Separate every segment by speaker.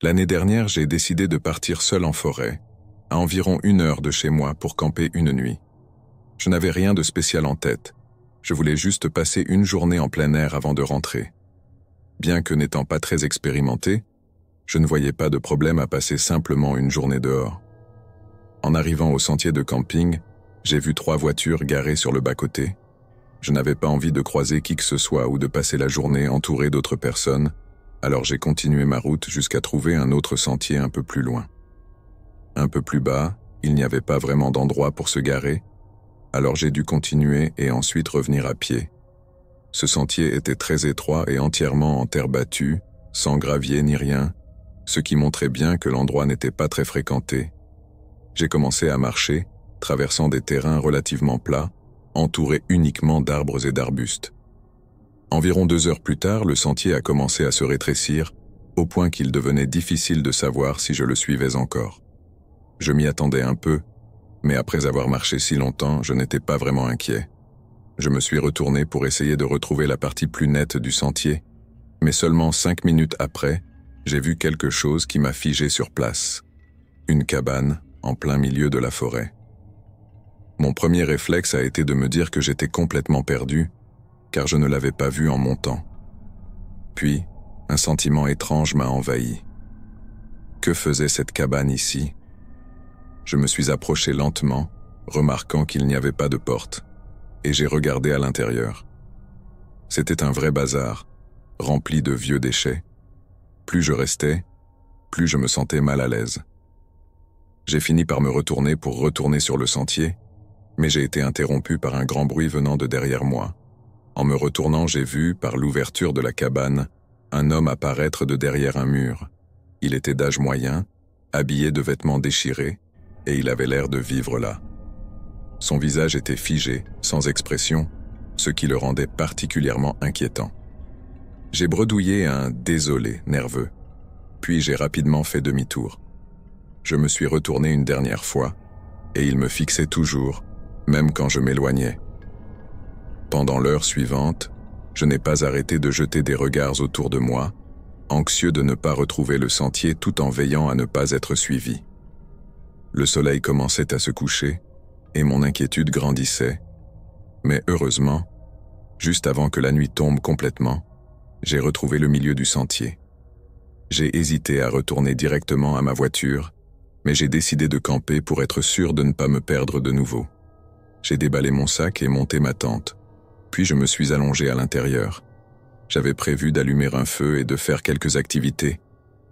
Speaker 1: L'année dernière, j'ai décidé de partir seul en forêt, à environ 1 heure de chez moi pour camper une nuit. Je n'avais rien de spécial en tête. Je voulais juste passer une journée en plein air avant de rentrer. Bien que n'étant pas très expérimenté, je ne voyais pas de problème à passer simplement une journée dehors. En arrivant au sentier de camping, j'ai vu 3 voitures garées sur le bas-côté. Je n'avais pas envie de croiser qui que ce soit ou de passer la journée entouré d'autres personnes, alors j'ai continué ma route jusqu'à trouver un autre sentier un peu plus loin. Un peu plus bas, il n'y avait pas vraiment d'endroit pour se garer, alors j'ai dû continuer et ensuite revenir à pied. Ce sentier était très étroit et entièrement en terre battue, sans gravier ni rien, ce qui montrait bien que l'endroit n'était pas très fréquenté. J'ai commencé à marcher, traversant des terrains relativement plats, entourés uniquement d'arbres et d'arbustes. Environ 2 heures plus tard, le sentier a commencé à se rétrécir, au point qu'il devenait difficile de savoir si je le suivais encore. Je m'y attendais un peu, mais après avoir marché si longtemps, je n'étais pas vraiment inquiet. Je me suis retourné pour essayer de retrouver la partie plus nette du sentier, mais seulement 5 minutes après, j'ai vu quelque chose qui m'a figé sur place. Une cabane en plein milieu de la forêt. Mon premier réflexe a été de me dire que j'étais complètement perdu, car je ne l'avais pas vue en montant. Puis, un sentiment étrange m'a envahi. Que faisait cette cabane ici? Je me suis approché lentement, remarquant qu'il n'y avait pas de porte, et j'ai regardé à l'intérieur. C'était un vrai bazar, rempli de vieux déchets. Plus je restais, plus je me sentais mal à l'aise. J'ai fini par me retourner pour retourner sur le sentier, mais j'ai été interrompu par un grand bruit venant de derrière moi. En me retournant, j'ai vu, par l'ouverture de la cabane, un homme apparaître de derrière un mur. Il était d'âge moyen, habillé de vêtements déchirés, et il avait l'air de vivre là. Son visage était figé, sans expression, ce qui le rendait particulièrement inquiétant. J'ai bredouillé un « désolé » nerveux, puis j'ai rapidement fait demi-tour. Je me suis retourné une dernière fois, et il me fixait toujours, même quand je m'éloignais. Pendant l'heure suivante, je n'ai pas arrêté de jeter des regards autour de moi, anxieux de ne pas retrouver le sentier tout en veillant à ne pas être suivi. Le soleil commençait à se coucher, et mon inquiétude grandissait. Mais heureusement, juste avant que la nuit tombe complètement, j'ai retrouvé le milieu du sentier. J'ai hésité à retourner directement à ma voiture, mais j'ai décidé de camper pour être sûr de ne pas me perdre de nouveau. J'ai déballé mon sac et monté ma tente, puis je me suis allongé à l'intérieur. J'avais prévu d'allumer un feu et de faire quelques activités,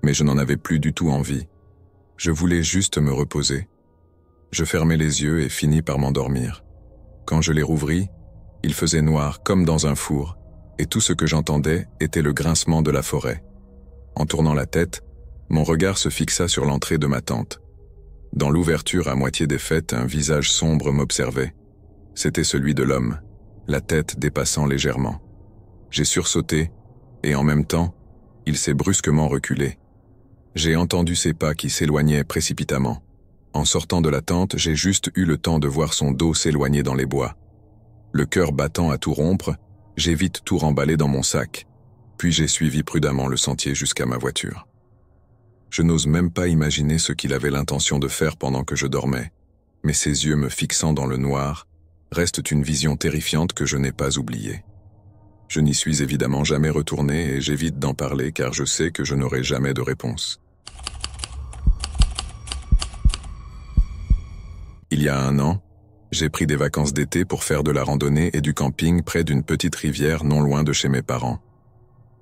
Speaker 1: mais je n'en avais plus du tout envie. Je voulais juste me reposer. Je fermai les yeux et finis par m'endormir. Quand je les rouvris, il faisait noir comme dans un four, et tout ce que j'entendais était le grincement de la forêt. En tournant la tête, mon regard se fixa sur l'entrée de ma tente. Dans l'ouverture à moitié défaite, un visage sombre m'observait. C'était celui de l'homme, la tête dépassant légèrement. J'ai sursauté, et en même temps, il s'est brusquement reculé. J'ai entendu ses pas qui s'éloignaient précipitamment. En sortant de la tente, j'ai juste eu le temps de voir son dos s'éloigner dans les bois. Le cœur battant à tout rompre, j'ai vite tout remballé dans mon sac, puis j'ai suivi prudemment le sentier jusqu'à ma voiture. Je n'ose même pas imaginer ce qu'il avait l'intention de faire pendant que je dormais, mais ses yeux me fixant dans le noir restent une vision terrifiante que je n'ai pas oubliée. Je n'y suis évidemment jamais retourné et j'évite d'en parler car je sais que je n'aurai jamais de réponse. Il y a 1 an, j'ai pris des vacances d'été pour faire de la randonnée et du camping près d'une petite rivière non loin de chez mes parents.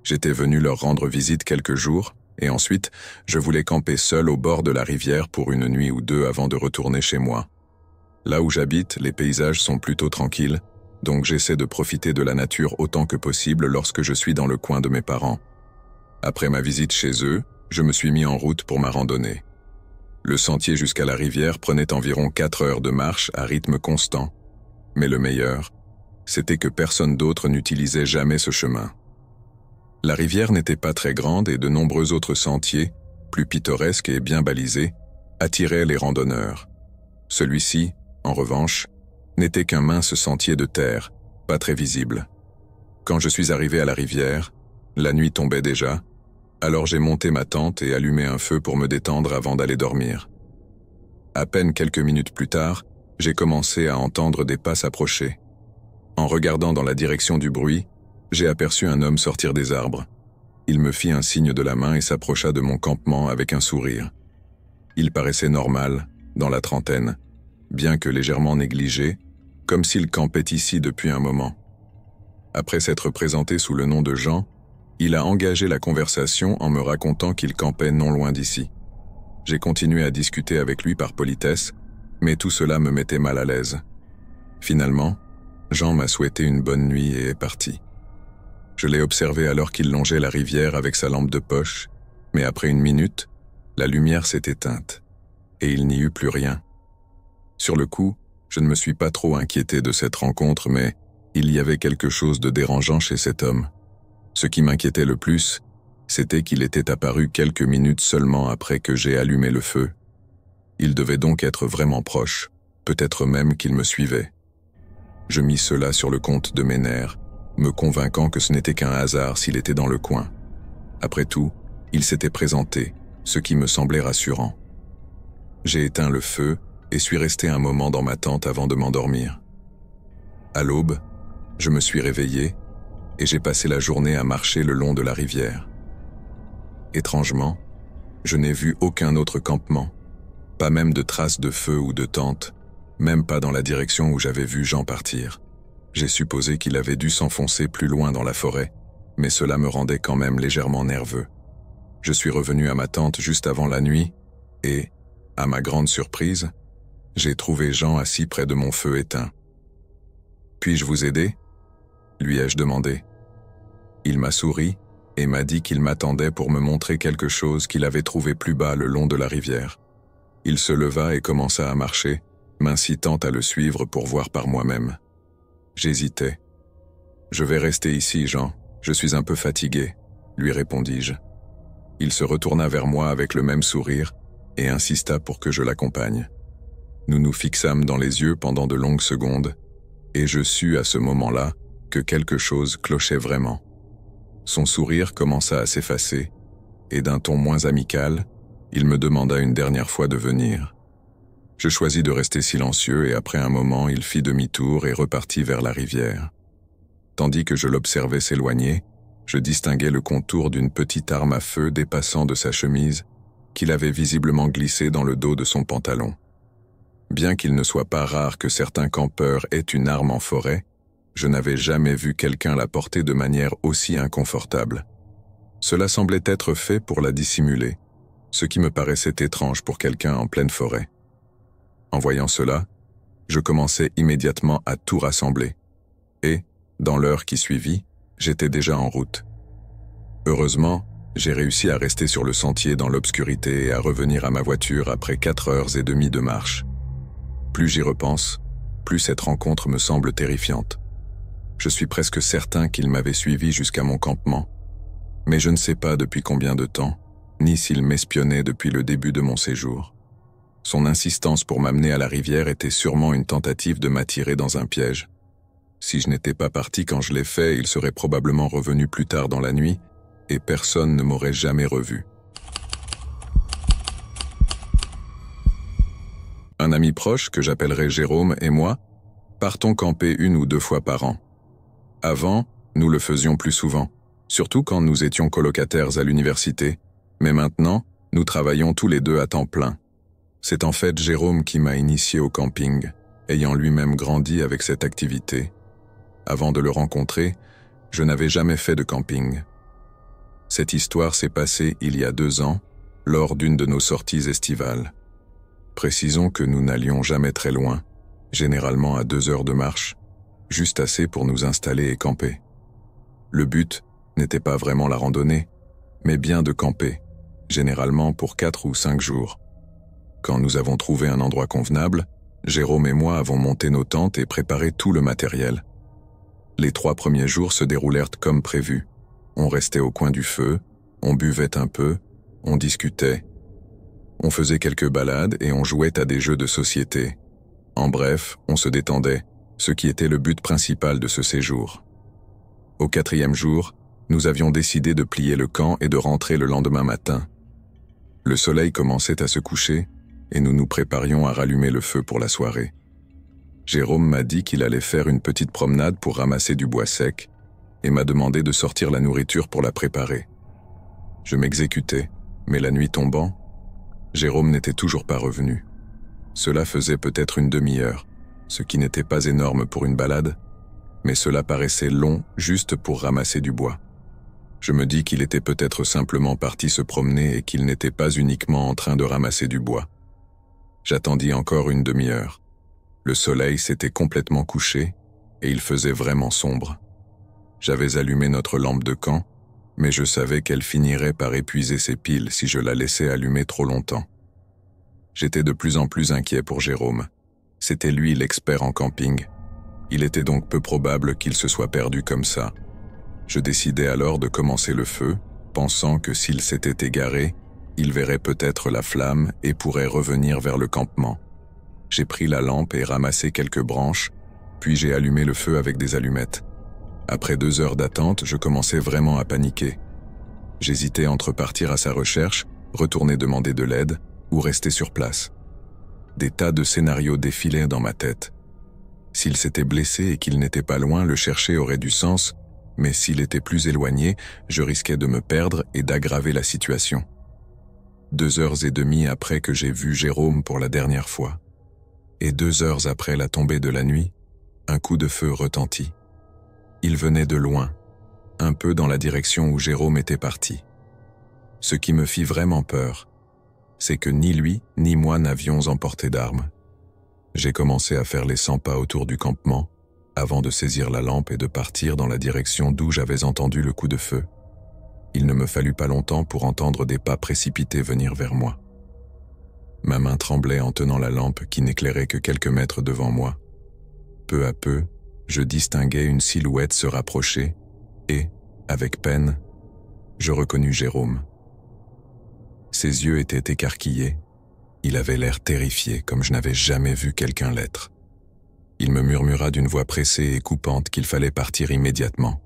Speaker 1: J'étais venu leur rendre visite quelques jours, et ensuite, je voulais camper seul au bord de la rivière pour une nuit ou 2 avant de retourner chez moi. Là où j'habite, les paysages sont plutôt tranquilles, donc j'essaie de profiter de la nature autant que possible lorsque je suis dans le coin de mes parents. Après ma visite chez eux, je me suis mis en route pour ma randonnée. Le sentier jusqu'à la rivière prenait environ 4 heures de marche à rythme constant, mais le meilleur, c'était que personne d'autre n'utilisait jamais ce chemin. La rivière n'était pas très grande et de nombreux autres sentiers, plus pittoresques et bien balisés, attiraient les randonneurs. Celui-ci, en revanche, n'était qu'un mince sentier de terre, pas très visible. Quand je suis arrivé à la rivière, la nuit tombait déjà, Alors j'ai monté ma tente et allumé un feu pour me détendre avant d'aller dormir. À peine quelques minutes plus tard, j'ai commencé à entendre des pas s'approcher. En regardant dans la direction du bruit, j'ai aperçu un homme sortir des arbres. Il me fit un signe de la main et s'approcha de mon campement avec un sourire. Il paraissait normal, dans la trentaine, bien que légèrement négligé, comme s'il campait ici depuis un moment. Après s'être présenté sous le nom de Jean, il a engagé la conversation en me racontant qu'il campait non loin d'ici. J'ai continué à discuter avec lui par politesse, mais tout cela me mettait mal à l'aise. Finalement, Jean m'a souhaité une bonne nuit et est parti. Je l'ai observé alors qu'il longeait la rivière avec sa lampe de poche, mais après une minute, la lumière s'est éteinte, et il n'y eut plus rien. Sur le coup, je ne me suis pas trop inquiété de cette rencontre, mais il y avait quelque chose de dérangeant chez cet homme. Ce qui m'inquiétait le plus, c'était qu'il était apparu quelques minutes seulement après que j'ai allumé le feu. Il devait donc être vraiment proche, peut-être même qu'il me suivait. Je mis cela sur le compte de mes nerfs, me convainquant que ce n'était qu'un hasard s'il était dans le coin. Après tout, il s'était présenté, ce qui me semblait rassurant. J'ai éteint le feu et suis resté un moment dans ma tente avant de m'endormir. À l'aube, je me suis réveillé et j'ai passé la journée à marcher le long de la rivière. Étrangement, je n'ai vu aucun autre campement, pas même de traces de feu ou de tente, même pas dans la direction où j'avais vu Jean partir. J'ai supposé qu'il avait dû s'enfoncer plus loin dans la forêt, mais cela me rendait quand même légèrement nerveux. Je suis revenu à ma tente juste avant la nuit et, à ma grande surprise, j'ai trouvé Jean assis près de mon feu éteint. « Puis-je vous aider ?» lui ai-je demandé. Il m'a souri et m'a dit qu'il m'attendait pour me montrer quelque chose qu'il avait trouvé plus bas le long de la rivière. Il se leva et commença à marcher, m'incitant à le suivre pour voir par moi-même. J'hésitais. « Je vais rester ici, Jean, je suis un peu fatigué, » lui répondis-je. Il se retourna vers moi avec le même sourire et insista pour que je l'accompagne. Nous nous fixâmes dans les yeux pendant de longues secondes, et je sus à ce moment-là que quelque chose clochait vraiment. Son sourire commença à s'effacer, et d'un ton moins amical, il me demanda une dernière fois de venir. Je choisis de rester silencieux et après un moment, il fit demi-tour et repartit vers la rivière. Tandis que je l'observais s'éloigner, je distinguais le contour d'une petite arme à feu dépassant de sa chemise, qu'il avait visiblement glissée dans le dos de son pantalon. Bien qu'il ne soit pas rare que certains campeurs aient une arme en forêt, je n'avais jamais vu quelqu'un la porter de manière aussi inconfortable. Cela semblait être fait pour la dissimuler, ce qui me paraissait étrange pour quelqu'un en pleine forêt. En voyant cela, je commençai immédiatement à tout rassembler, et, dans l'heure qui suivit, j'étais déjà en route. Heureusement, j'ai réussi à rester sur le sentier dans l'obscurité et à revenir à ma voiture après 4h30 de marche. Plus j'y repense, plus cette rencontre me semble terrifiante. Je suis presque certain qu'il m'avait suivi jusqu'à mon campement, mais je ne sais pas depuis combien de temps, ni s'il m'espionnait depuis le début de mon séjour. Son insistance pour m'amener à la rivière était sûrement une tentative de m'attirer dans un piège. Si je n'étais pas parti quand je l'ai fait, il serait probablement revenu plus tard dans la nuit, et personne ne m'aurait jamais revu. Un ami proche, que j'appellerai Jérôme, et moi, partons camper 1 ou 2 fois par an. Avant, nous le faisions plus souvent, surtout quand nous étions colocataires à l'université, mais maintenant, nous travaillons tous les deux à temps plein. C'est en fait Jérôme qui m'a initié au camping, ayant lui-même grandi avec cette activité. Avant de le rencontrer, je n'avais jamais fait de camping. Cette histoire s'est passée il y a 2 ans, lors d'une de nos sorties estivales. Précisons que nous n'allions jamais très loin, généralement à 2 heures de marche, juste assez pour nous installer et camper. Le but n'était pas vraiment la randonnée, mais bien de camper, généralement pour 4 ou 5 jours. Quand nous avons trouvé un endroit convenable, Jérôme et moi avons monté nos tentes et préparé tout le matériel. Les 3 premiers jours se déroulèrent comme prévu. On restait au coin du feu, on buvait un peu, on discutait. On faisait quelques balades et on jouait à des jeux de société. En bref, on se détendait, ce qui était le but principal de ce séjour. Au 4e jour, Nous avions décidé de plier le camp et de rentrer le lendemain matin. Le soleil commençait à se coucher et nous nous préparions à rallumer le feu pour la soirée. Jérôme m'a dit qu'il allait faire une petite promenade pour ramasser du bois sec et m'a demandé de sortir la nourriture pour la préparer. Je m'exécutais, mais la nuit tombant, Jérôme n'était toujours pas revenu. Cela faisait peut-être une demi-heure, ce qui n'était pas énorme pour une balade, mais cela paraissait long juste pour ramasser du bois. Je me dis qu'il était peut-être simplement parti se promener et qu'il n'était pas uniquement en train de ramasser du bois. J'attendis encore une demi-heure. Le soleil s'était complètement couché et il faisait vraiment sombre. J'avais allumé notre lampe de camp, mais je savais qu'elle finirait par épuiser ses piles si je la laissais allumer trop longtemps. J'étais de plus en plus inquiet pour Jérôme. C'était lui l'expert en camping. Il était donc peu probable qu'il se soit perdu comme ça. Je décidai alors de commencer le feu, pensant que s'il s'était égaré, il verrait peut-être la flamme et pourrait revenir vers le campement. J'ai pris la lampe et ramassé quelques branches, puis j'ai allumé le feu avec des allumettes. Après 2 heures d'attente, je commençais vraiment à paniquer. J'hésitais entre partir à sa recherche, retourner demander de l'aide ou rester sur place. Des tas de scénarios défilaient dans ma tête. S'il s'était blessé et qu'il n'était pas loin, le chercher aurait du sens, mais s'il était plus éloigné, je risquais de me perdre et d'aggraver la situation. 2 heures et demie après que j'ai vu Jérôme pour la dernière fois, et 2 heures après la tombée de la nuit, un coup de feu retentit. Il venait de loin, un peu dans la direction où Jérôme était parti. Ce qui me fit vraiment peur, c'est que ni lui ni moi n'avions emporté d'armes. J'ai commencé à faire les 100 pas autour du campement, avant de saisir la lampe et de partir dans la direction d'où j'avais entendu le coup de feu. Il ne me fallut pas longtemps pour entendre des pas précipités venir vers moi. Ma main tremblait en tenant la lampe qui n'éclairait que quelques mètres devant moi. Peu à peu, je distinguai une silhouette se rapprocher et, avec peine, je reconnus Jérôme. Ses yeux étaient écarquillés. Il avait l'air terrifié comme je n'avais jamais vu quelqu'un l'être. Il me murmura d'une voix pressée et coupante qu'il fallait partir immédiatement.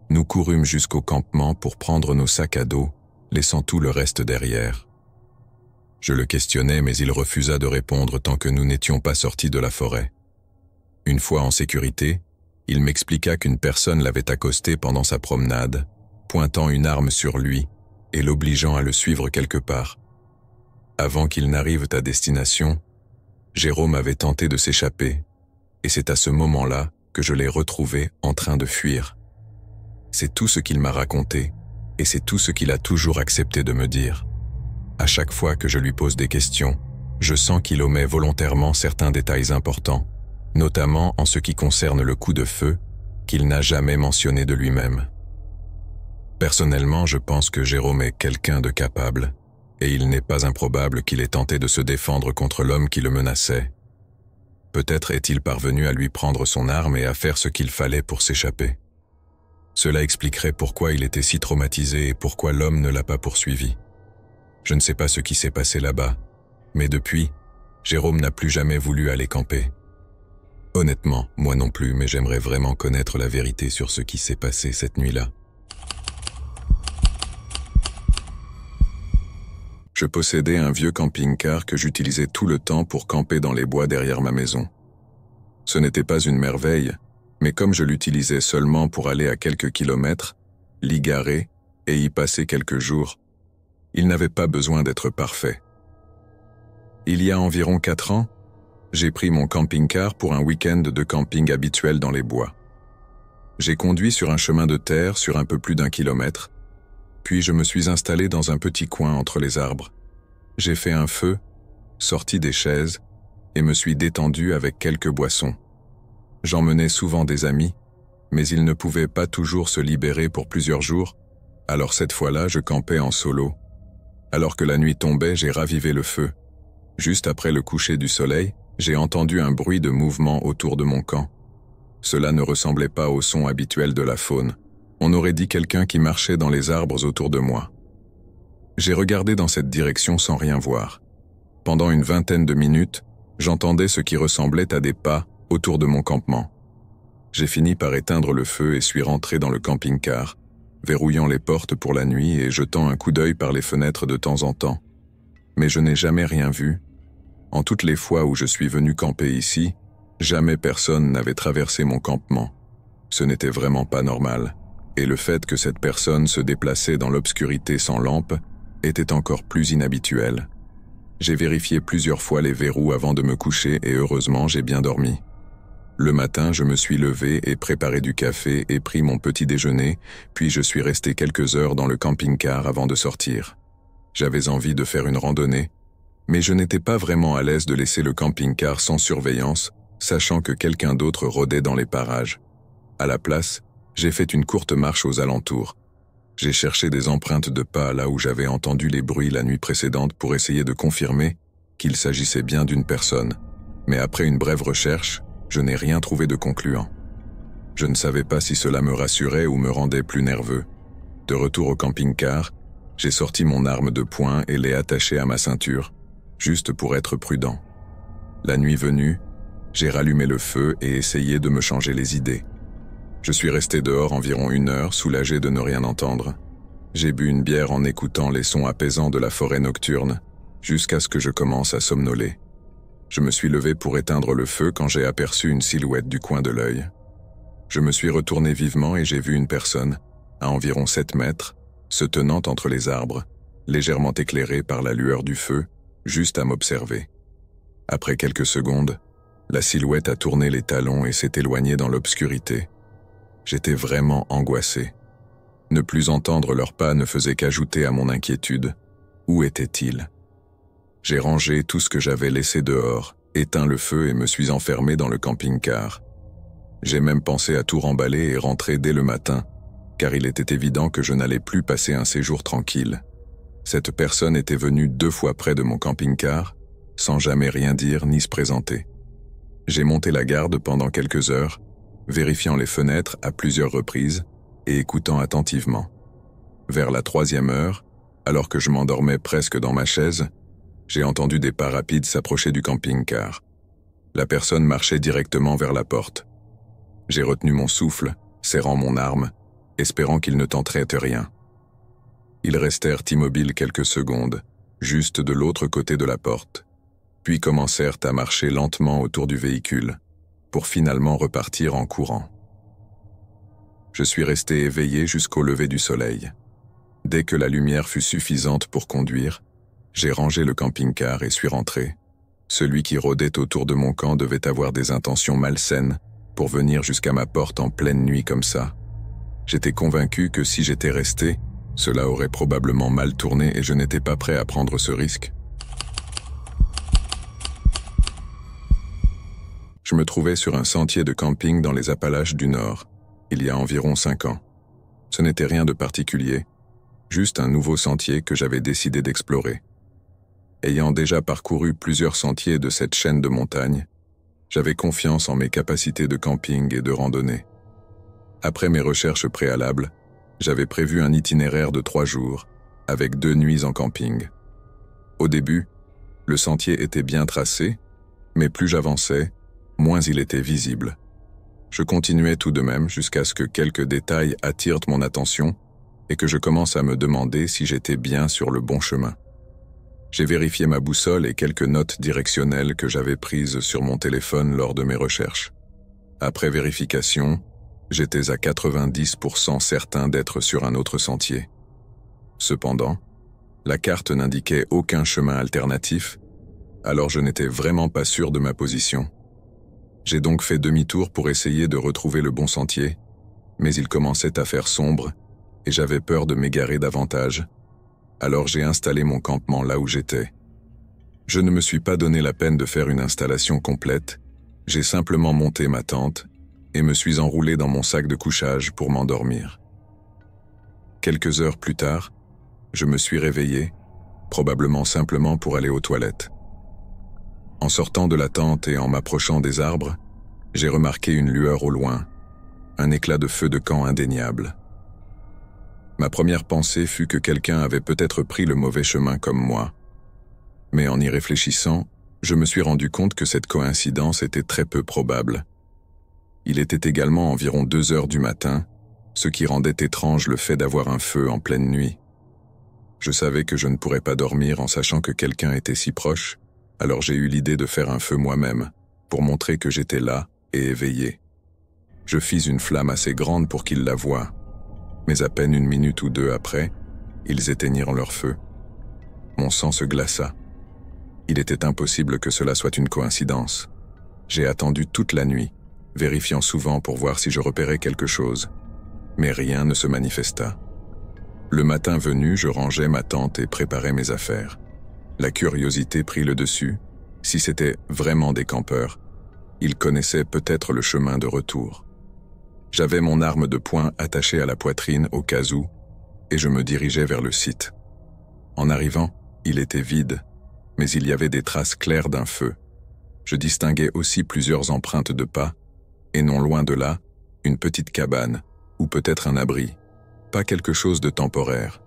Speaker 1: Nous courûmes jusqu'au campement pour prendre nos sacs à dos, laissant tout le reste derrière. Je le questionnai, mais il refusa de répondre tant que nous n'étions pas sortis de la forêt. Une fois en sécurité, il m'expliqua qu'une personne l'avait accosté pendant sa promenade, pointant une arme sur lui et l'obligeant à le suivre quelque part. Avant qu'il n'arrive à destination, Jérôme avait tenté de s'échapper, et c'est à ce moment-là que je l'ai retrouvé en train de fuir. C'est tout ce qu'il m'a raconté, et c'est tout ce qu'il a toujours accepté de me dire. À chaque fois que je lui pose des questions, je sens qu'il omet volontairement certains détails importants, notamment en ce qui concerne le coup de feu, qu'il n'a jamais mentionné de lui-même. Personnellement, je pense que Jérôme est quelqu'un de capable, et il n'est pas improbable qu'il ait tenté de se défendre contre l'homme qui le menaçait. Peut-être est-il parvenu à lui prendre son arme et à faire ce qu'il fallait pour s'échapper. Cela expliquerait pourquoi il était si traumatisé et pourquoi l'homme ne l'a pas poursuivi. Je ne sais pas ce qui s'est passé là-bas, mais depuis, Jérôme n'a plus jamais voulu aller camper. Honnêtement, moi non plus, mais j'aimerais vraiment connaître la vérité sur ce qui s'est passé cette nuit-là. Je possédais un vieux camping-car que j'utilisais tout le temps pour camper dans les bois derrière ma maison. Ce n'était pas une merveille, mais comme je l'utilisais seulement pour aller à quelques kilomètres, l'y garer et y passer quelques jours, il n'avait pas besoin d'être parfait. Il y a environ 4 ans, j'ai pris mon camping-car pour un week-end de camping habituel dans les bois. J'ai conduit sur un chemin de terre sur un peu plus d'1 kilomètre, puis je me suis installé dans un petit coin entre les arbres. J'ai fait un feu, sorti des chaises, et me suis détendu avec quelques boissons. J'emmenais souvent des amis, mais ils ne pouvaient pas toujours se libérer pour plusieurs jours, alors cette fois-là, je campais en solo. Alors que la nuit tombait, j'ai ravivé le feu. Juste après le coucher du soleil, j'ai entendu un bruit de mouvement autour de mon camp. Cela ne ressemblait pas au son habituel de la faune. On aurait dit quelqu'un qui marchait dans les arbres autour de moi. J'ai regardé dans cette direction sans rien voir. Pendant une vingtaine de minutes, j'entendais ce qui ressemblait à des pas autour de mon campement. J'ai fini par éteindre le feu et suis rentré dans le camping-car, verrouillant les portes pour la nuit et jetant un coup d'œil par les fenêtres de temps en temps. Mais je n'ai jamais rien vu. En toutes les fois où je suis venu camper ici, jamais personne n'avait traversé mon campement. Ce n'était vraiment pas normal, et le fait que cette personne se déplaçait dans l'obscurité sans lampe était encore plus inhabituel. J'ai vérifié plusieurs fois les verrous avant de me coucher et heureusement j'ai bien dormi. Le matin, je me suis levé et préparé du café et pris mon petit déjeuner, puis je suis resté quelques heures dans le camping-car avant de sortir. J'avais envie de faire une randonnée, mais je n'étais pas vraiment à l'aise de laisser le camping-car sans surveillance, sachant que quelqu'un d'autre rôdait dans les parages. À la place, j'ai fait une courte marche aux alentours. J'ai cherché des empreintes de pas là où j'avais entendu les bruits la nuit précédente pour essayer de confirmer qu'il s'agissait bien d'une personne. Mais après une brève recherche, je n'ai rien trouvé de concluant. Je ne savais pas si cela me rassurait ou me rendait plus nerveux. De retour au camping-car, j'ai sorti mon arme de poing et l'ai attachée à ma ceinture, juste pour être prudent. La nuit venue, j'ai rallumé le feu et essayé de me changer les idées. Je suis resté dehors environ 1 heure, soulagé de ne rien entendre. J'ai bu une bière en écoutant les sons apaisants de la forêt nocturne, jusqu'à ce que je commence à somnoler. Je me suis levé pour éteindre le feu quand j'ai aperçu une silhouette du coin de l'œil. Je me suis retourné vivement et j'ai vu une personne, à environ 7 mètres, se tenant entre les arbres, légèrement éclairée par la lueur du feu, juste à m'observer. Après quelques secondes, la silhouette a tourné les talons et s'est éloignée dans l'obscurité. J'étais vraiment angoissé. Ne plus entendre leurs pas ne faisait qu'ajouter à mon inquiétude. Où étaient-ils ? J'ai rangé tout ce que j'avais laissé dehors, éteint le feu et me suis enfermé dans le camping-car. J'ai même pensé à tout remballer et rentrer dès le matin, car il était évident que je n'allais plus passer un séjour tranquille. Cette personne était venue 2 fois près de mon camping-car, sans jamais rien dire ni se présenter. J'ai monté la garde pendant quelques heures, vérifiant les fenêtres à plusieurs reprises et écoutant attentivement. Vers la 3e heure, alors que je m'endormais presque dans ma chaise, j'ai entendu des pas rapides s'approcher du camping-car. La personne marchait directement vers la porte. J'ai retenu mon souffle, serrant mon arme, espérant qu'ils ne tenteraient rien. Ils restèrent immobiles quelques secondes, juste de l'autre côté de la porte, puis commencèrent à marcher lentement autour du véhicule, pour finalement repartir en courant. Je suis resté éveillé jusqu'au lever du soleil. Dès que la lumière fut suffisante pour conduire, j'ai rangé le camping-car et suis rentré. Celui qui rôdait autour de mon camp devait avoir des intentions malsaines pour venir jusqu'à ma porte en pleine nuit comme ça. J'étais convaincu que si j'étais resté, cela aurait probablement mal tourné et je n'étais pas prêt à prendre ce risque. Je me trouvais sur un sentier de camping dans les Appalaches du Nord, il y a environ 5 ans. Ce n'était rien de particulier, juste un nouveau sentier que j'avais décidé d'explorer. Ayant déjà parcouru plusieurs sentiers de cette chaîne de montagnes, j'avais confiance en mes capacités de camping et de randonnée. Après mes recherches préalables, j'avais prévu un itinéraire de 3 jours, avec 2 nuits en camping. Au début, le sentier était bien tracé, mais plus j'avançais, moins il était visible. Je continuais tout de même jusqu'à ce que quelques détails attirent mon attention et que je commence à me demander si j'étais bien sur le bon chemin. J'ai vérifié ma boussole et quelques notes directionnelles que j'avais prises sur mon téléphone lors de mes recherches. Après vérification, j'étais à 90% certain d'être sur un autre sentier. Cependant, la carte n'indiquait aucun chemin alternatif, alors je n'étais vraiment pas sûr de ma position. J'ai donc fait demi-tour pour essayer de retrouver le bon sentier, mais il commençait à faire sombre et j'avais peur de m'égarer davantage. Alors j'ai installé mon campement là où j'étais. Je ne me suis pas donné la peine de faire une installation complète, j'ai simplement monté ma tente et me suis enroulé dans mon sac de couchage pour m'endormir. Quelques heures plus tard, je me suis réveillé, probablement simplement pour aller aux toilettes. En sortant de la tente et en m'approchant des arbres, j'ai remarqué une lueur au loin, un éclat de feu de camp indéniable. Ma première pensée fut que quelqu'un avait peut-être pris le mauvais chemin comme moi. Mais en y réfléchissant, je me suis rendu compte que cette coïncidence était très peu probable. Il était également environ 2 heures du matin, ce qui rendait étrange le fait d'avoir un feu en pleine nuit. Je savais que je ne pourrais pas dormir en sachant que quelqu'un était si proche, alors j'ai eu l'idée de faire un feu moi-même, pour montrer que j'étais là et éveillé. Je fis une flamme assez grande pour qu'ils la voient, mais à peine une minute ou deux après, ils éteignirent leur feu. Mon sang se glaça. Il était impossible que cela soit une coïncidence. J'ai attendu toute la nuit, vérifiant souvent pour voir si je repérais quelque chose, mais rien ne se manifesta. Le matin venu, je rangeais ma tente et préparais mes affaires. La curiosité prit le dessus. Si c'était vraiment des campeurs, ils connaissaient peut-être le chemin de retour. J'avais mon arme de poing attachée à la poitrine au cas où, et je me dirigeais vers le site. En arrivant, il était vide, mais il y avait des traces claires d'un feu. Je distinguais aussi plusieurs empreintes de pas, et non loin de là, une petite cabane, ou peut-être un abri, pas quelque chose de temporaire.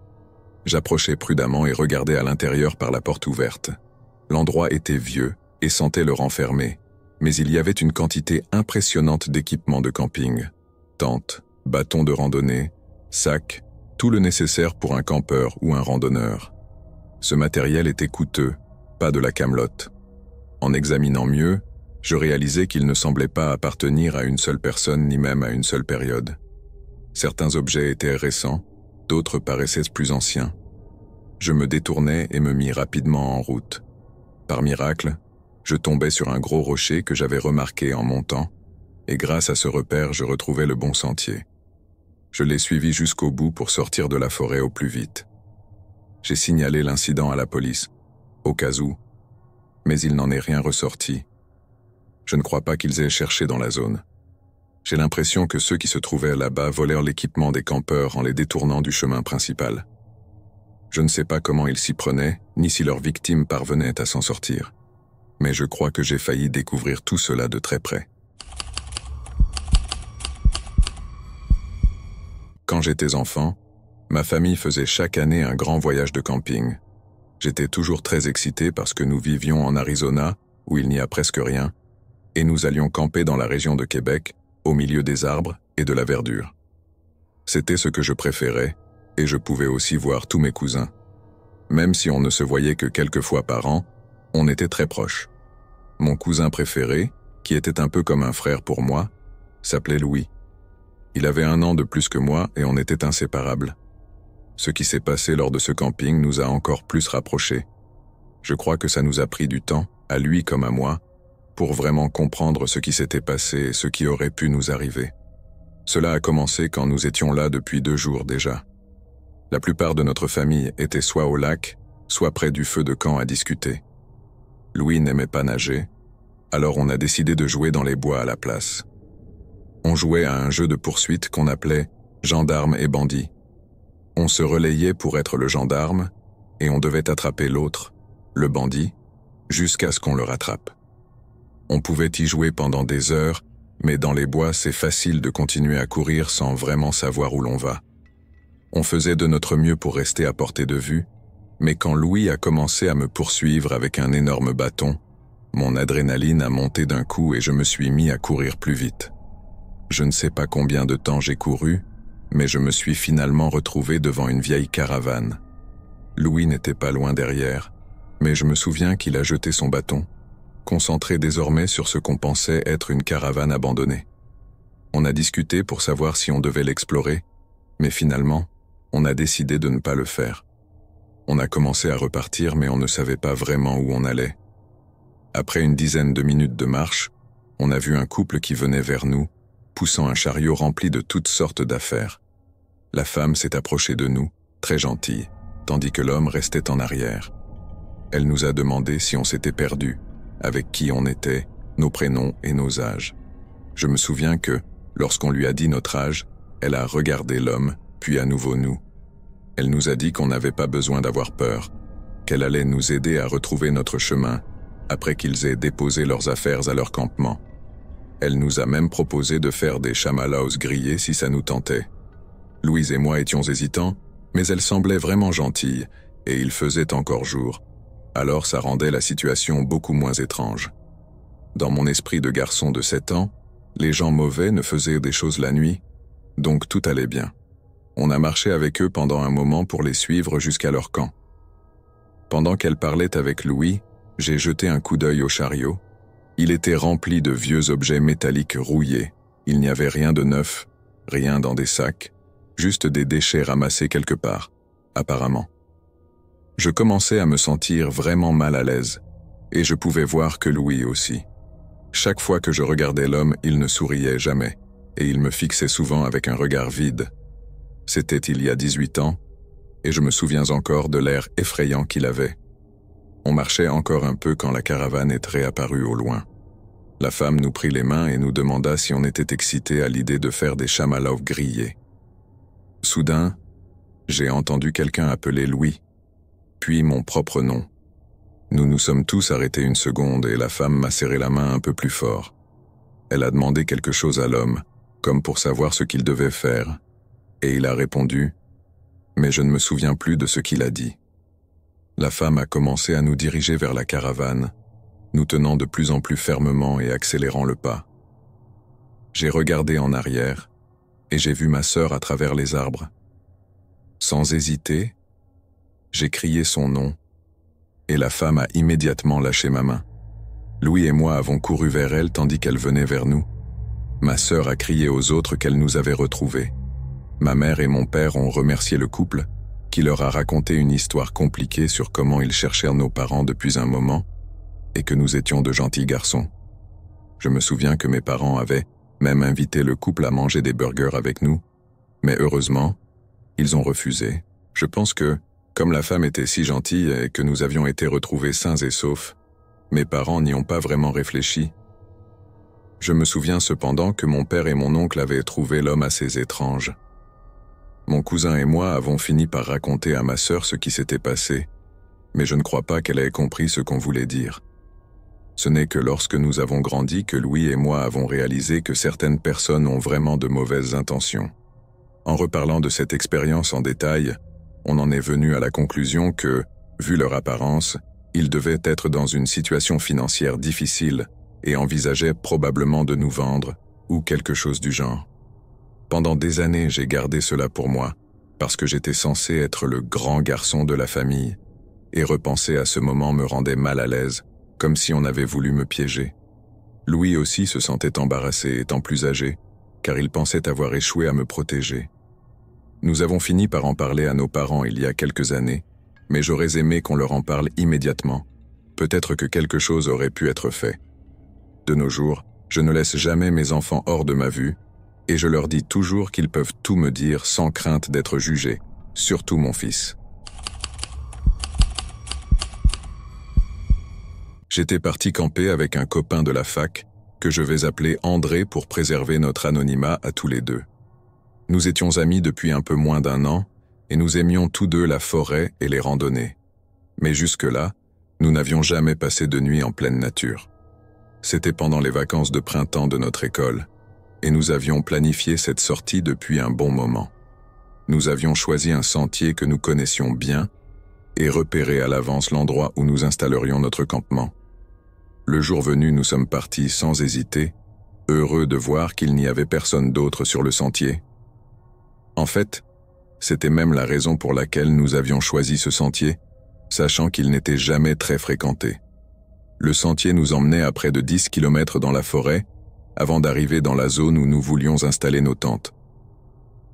Speaker 1: J'approchais prudemment et regardais à l'intérieur par la porte ouverte. L'endroit était vieux et sentait le renfermer, mais il y avait une quantité impressionnante d'équipements de camping. Tentes, bâtons de randonnée, sacs, tout le nécessaire pour un campeur ou un randonneur. Ce matériel était coûteux, pas de la camelote. En examinant mieux, je réalisais qu'il ne semblait pas appartenir à une seule personne ni même à une seule période. Certains objets étaient récents, d'autres paraissaient plus anciens. Je me détournais et me mis rapidement en route. Par miracle, je tombais sur un gros rocher que j'avais remarqué en montant, et grâce à ce repère, je retrouvais le bon sentier. Je l'ai suivi jusqu'au bout pour sortir de la forêt au plus vite. J'ai signalé l'incident à la police, au cas où, mais il n'en est rien ressorti. Je ne crois pas qu'ils aient cherché dans la zone. J'ai l'impression que ceux qui se trouvaient là-bas volèrent l'équipement des campeurs en les détournant du chemin principal. Je ne sais pas comment ils s'y prenaient, ni si leurs victimes parvenaient à s'en sortir. Mais je crois que j'ai failli découvrir tout cela de très près. Quand j'étais enfant, ma famille faisait chaque année un grand voyage de camping. J'étais toujours très excité parce que nous vivions en Arizona, où il n'y a presque rien, et nous allions camper dans la région de Québec, au milieu des arbres et de la verdure. C'était ce que je préférais, et je pouvais aussi voir tous mes cousins. Même si on ne se voyait que quelques fois par an, on était très proches. Mon cousin préféré, qui était un peu comme un frère pour moi, s'appelait Louis. Il avait 1 an de plus que moi et on était inséparables. Ce qui s'est passé lors de ce camping nous a encore plus rapprochés. Je crois que ça nous a pris du temps, à lui comme à moi, pour vraiment comprendre ce qui s'était passé et ce qui aurait pu nous arriver. Cela a commencé quand nous étions là depuis 2 jours déjà. La plupart de notre famille était soit au lac, soit près du feu de camp à discuter. Louis n'aimait pas nager, alors on a décidé de jouer dans les bois à la place. On jouait à un jeu de poursuite qu'on appelait « gendarme et bandit ». On se relayait pour être le gendarme et on devait attraper l'autre, le bandit, jusqu'à ce qu'on le rattrape. On pouvait y jouer pendant des heures, mais dans les bois, c'est facile de continuer à courir sans vraiment savoir où l'on va. On faisait de notre mieux pour rester à portée de vue, mais quand Louis a commencé à me poursuivre avec un énorme bâton, mon adrénaline a monté d'un coup et je me suis mis à courir plus vite. Je ne sais pas combien de temps j'ai couru, mais je me suis finalement retrouvé devant une vieille caravane. Louis n'était pas loin derrière, mais je me souviens qu'il a jeté son bâton, concentré désormais sur ce qu'on pensait être une caravane abandonnée. On a discuté pour savoir si on devait l'explorer, mais finalement, on a décidé de ne pas le faire. On a commencé à repartir, mais on ne savait pas vraiment où on allait. Après une dizaine de minutes de marche, on a vu un couple qui venait vers nous, poussant un chariot rempli de toutes sortes d'affaires. La femme s'est approchée de nous, très gentille, tandis que l'homme restait en arrière. Elle nous a demandé si on s'était perdu, avec qui on était, nos prénoms et nos âges. Je me souviens que, lorsqu'on lui a dit notre âge, elle a regardé l'homme, puis à nouveau nous. Elle nous a dit qu'on n'avait pas besoin d'avoir peur, qu'elle allait nous aider à retrouver notre chemin, après qu'ils aient déposé leurs affaires à leur campement. Elle nous a même proposé de faire des chamallows grillés si ça nous tentait. Louise et moi étions hésitants, mais elle semblait vraiment gentille, et il faisait encore jour. Alors ça rendait la situation beaucoup moins étrange. Dans mon esprit de garçon de 7 ans, les gens mauvais ne faisaient des choses la nuit, Donc tout allait bien. On a marché avec eux pendant un moment pour les suivre jusqu'à leur camp. Pendant qu'elle parlait avec Louis, j'ai jeté un coup d'œil au chariot. Il était rempli de vieux objets métalliques rouillés. Il n'y avait rien de neuf, rien dans des sacs, juste des déchets ramassés quelque part, apparemment. Je commençais à me sentir vraiment mal à l'aise, et je pouvais voir que Louis aussi. Chaque fois que je regardais l'homme, il ne souriait jamais, et il me fixait souvent avec un regard vide. C'était il y a 18 ans, et je me souviens encore de l'air effrayant qu'il avait. On marchait encore un peu quand la caravane est réapparue au loin. La femme nous prit les mains et nous demanda si on était excités à l'idée de faire des chamallows grillés. Soudain, j'ai entendu quelqu'un appeler Louis, puis mon propre nom. Nous nous sommes tous arrêtés une seconde et la femme m'a serré la main un peu plus fort. Elle a demandé quelque chose à l'homme, comme pour savoir ce qu'il devait faire, et il a répondu, mais je ne me souviens plus de ce qu'il a dit. La femme a commencé à nous diriger vers la caravane, nous tenant de plus en plus fermement et accélérant le pas. J'ai regardé en arrière, et j'ai vu ma sœur à travers les arbres. Sans hésiter, j'ai crié son nom, et la femme a immédiatement lâché ma main. Louis et moi avons couru vers elle tandis qu'elle venait vers nous. Ma sœur a crié aux autres qu'elle nous avait retrouvés. Ma mère et mon père ont remercié le couple, qui leur a raconté une histoire compliquée sur comment ils cherchèrent nos parents depuis un moment, et que nous étions de gentils garçons. Je me souviens que mes parents avaient même invité le couple à manger des burgers avec nous, mais heureusement, ils ont refusé. Je pense que, comme la femme était si gentille et que nous avions été retrouvés sains et saufs, mes parents n'y ont pas vraiment réfléchi. Je me souviens cependant que mon père et mon oncle avaient trouvé l'homme assez étrange. Mon cousin et moi avons fini par raconter à ma sœur ce qui s'était passé, mais je ne crois pas qu'elle ait compris ce qu'on voulait dire. Ce n'est que lorsque nous avons grandi que Louis et moi avons réalisé que certaines personnes ont vraiment de mauvaises intentions. En reparlant de cette expérience en détail, on en est venu à la conclusion que, vu leur apparence, ils devaient être dans une situation financière difficile et envisageaient probablement de nous vendre ou quelque chose du genre. Pendant des années, j'ai gardé cela pour moi, parce que j'étais censé être le grand garçon de la famille, et repenser à ce moment me rendait mal à l'aise, comme si on avait voulu me piéger. Louis aussi se sentait embarrassé étant plus âgé, car il pensait avoir échoué à me protéger. Nous avons fini par en parler à nos parents il y a quelques années, mais j'aurais aimé qu'on leur en parle immédiatement. Peut-être que quelque chose aurait pu être fait. De nos jours, je ne laisse jamais mes enfants hors de ma vue, et je leur dis toujours qu'ils peuvent tout me dire sans crainte d'être jugés, surtout mon fils. J'étais parti camper avec un copain de la fac, que je vais appeler André pour préserver notre anonymat à tous les deux. Nous étions amis depuis un peu moins d'1 an, et nous aimions tous deux la forêt et les randonnées. Mais jusque-là, nous n'avions jamais passé de nuit en pleine nature. C'était pendant les vacances de printemps de notre école, et nous avions planifié cette sortie depuis un bon moment. Nous avions choisi un sentier que nous connaissions bien, et repéré à l'avance l'endroit où nous installerions notre campement. Le jour venu, nous sommes partis sans hésiter, heureux de voir qu'il n'y avait personne d'autre sur le sentier. En fait, c'était même la raison pour laquelle nous avions choisi ce sentier, sachant qu'il n'était jamais très fréquenté. Le sentier nous emmenait à près de 10 km dans la forêt, avant d'arriver dans la zone où nous voulions installer nos tentes.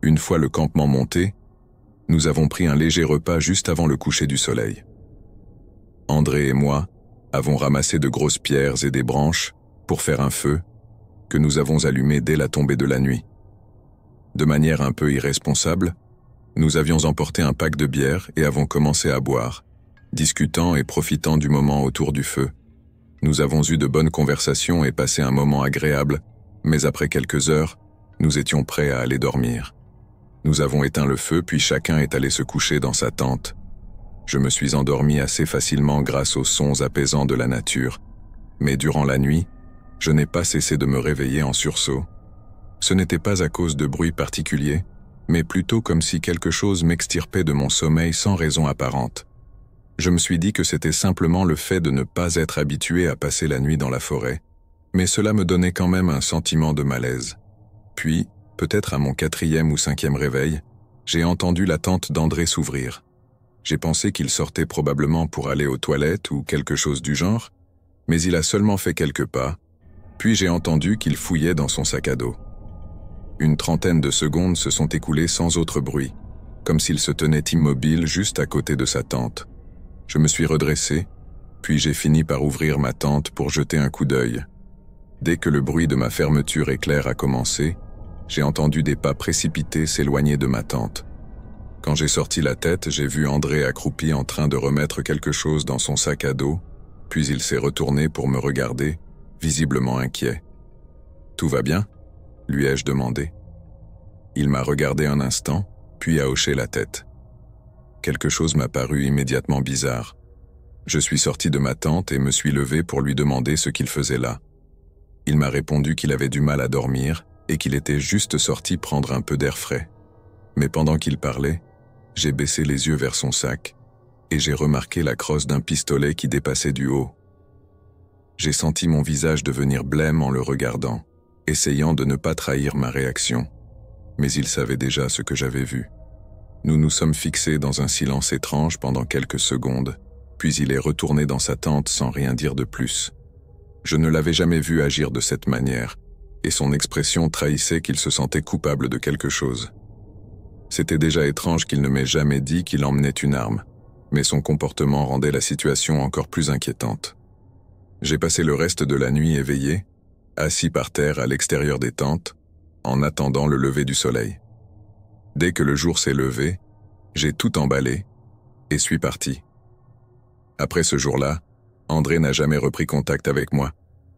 Speaker 1: Une fois le campement monté, nous avons pris un léger repas juste avant le coucher du soleil. André et moi avons ramassé de grosses pierres et des branches pour faire un feu que nous avons allumé dès la tombée de la nuit. De manière un peu irresponsable, nous avions emporté un pack de bière et avons commencé à boire, discutant et profitant du moment autour du feu. Nous avons eu de bonnes conversations et passé un moment agréable, mais après quelques heures, nous étions prêts à aller dormir. Nous avons éteint le feu puis chacun est allé se coucher dans sa tente. Je me suis endormi assez facilement grâce aux sons apaisants de la nature, mais durant la nuit, je n'ai pas cessé de me réveiller en sursaut. Ce n'était pas à cause de bruits particuliers, mais plutôt comme si quelque chose m'extirpait de mon sommeil sans raison apparente. Je me suis dit que c'était simplement le fait de ne pas être habitué à passer la nuit dans la forêt, mais cela me donnait quand même un sentiment de malaise. Puis, Peut-être à mon 4e ou 5e réveil, j'ai entendu la tente d'André s'ouvrir. J'ai pensé qu'il sortait probablement pour aller aux toilettes ou quelque chose du genre, mais il a seulement fait quelques pas, puis j'ai entendu qu'il fouillait dans son sac à dos. Une trentaine de secondes se sont écoulées sans autre bruit, comme s'il se tenait immobile juste à côté de sa tente. Je me suis redressé, puis j'ai fini par ouvrir ma tente pour jeter un coup d'œil. Dès que le bruit de ma fermeture éclair a commencé, j'ai entendu des pas précipités s'éloigner de ma tente. Quand j'ai sorti la tête, j'ai vu André accroupi en train de remettre quelque chose dans son sac à dos, puis il s'est retourné pour me regarder, visiblement inquiet. « Tout va bien ?» lui ai-je demandé. Il m'a regardé un instant, puis a hoché la tête. Quelque chose m'a paru immédiatement bizarre. Je suis sorti de ma tente et me suis levé pour lui demander ce qu'il faisait là. Il m'a répondu qu'il avait du mal à dormir et qu'il était juste sorti prendre un peu d'air frais. Mais pendant qu'il parlait, j'ai baissé les yeux vers son sac et j'ai remarqué la crosse d'un pistolet qui dépassait du haut. J'ai senti mon visage devenir blême en le regardant, essayant de ne pas trahir ma réaction. Mais il savait déjà ce que j'avais vu. Nous nous sommes fixés dans un silence étrange pendant quelques secondes, puis il est retourné dans sa tente sans rien dire de plus. Je ne l'avais jamais vu agir de cette manière, et son expression trahissait qu'il se sentait coupable de quelque chose. C'était déjà étrange qu'il ne m'ait jamais dit qu'il emmenait une arme, mais son comportement rendait la situation encore plus inquiétante. J'ai passé le reste de la nuit éveillé, assis par terre à l'extérieur des tentes, en attendant le lever du soleil. Dès que le jour s'est levé, j'ai tout emballé et suis parti. Après ce jour-là, André n'a jamais repris contact avec moi,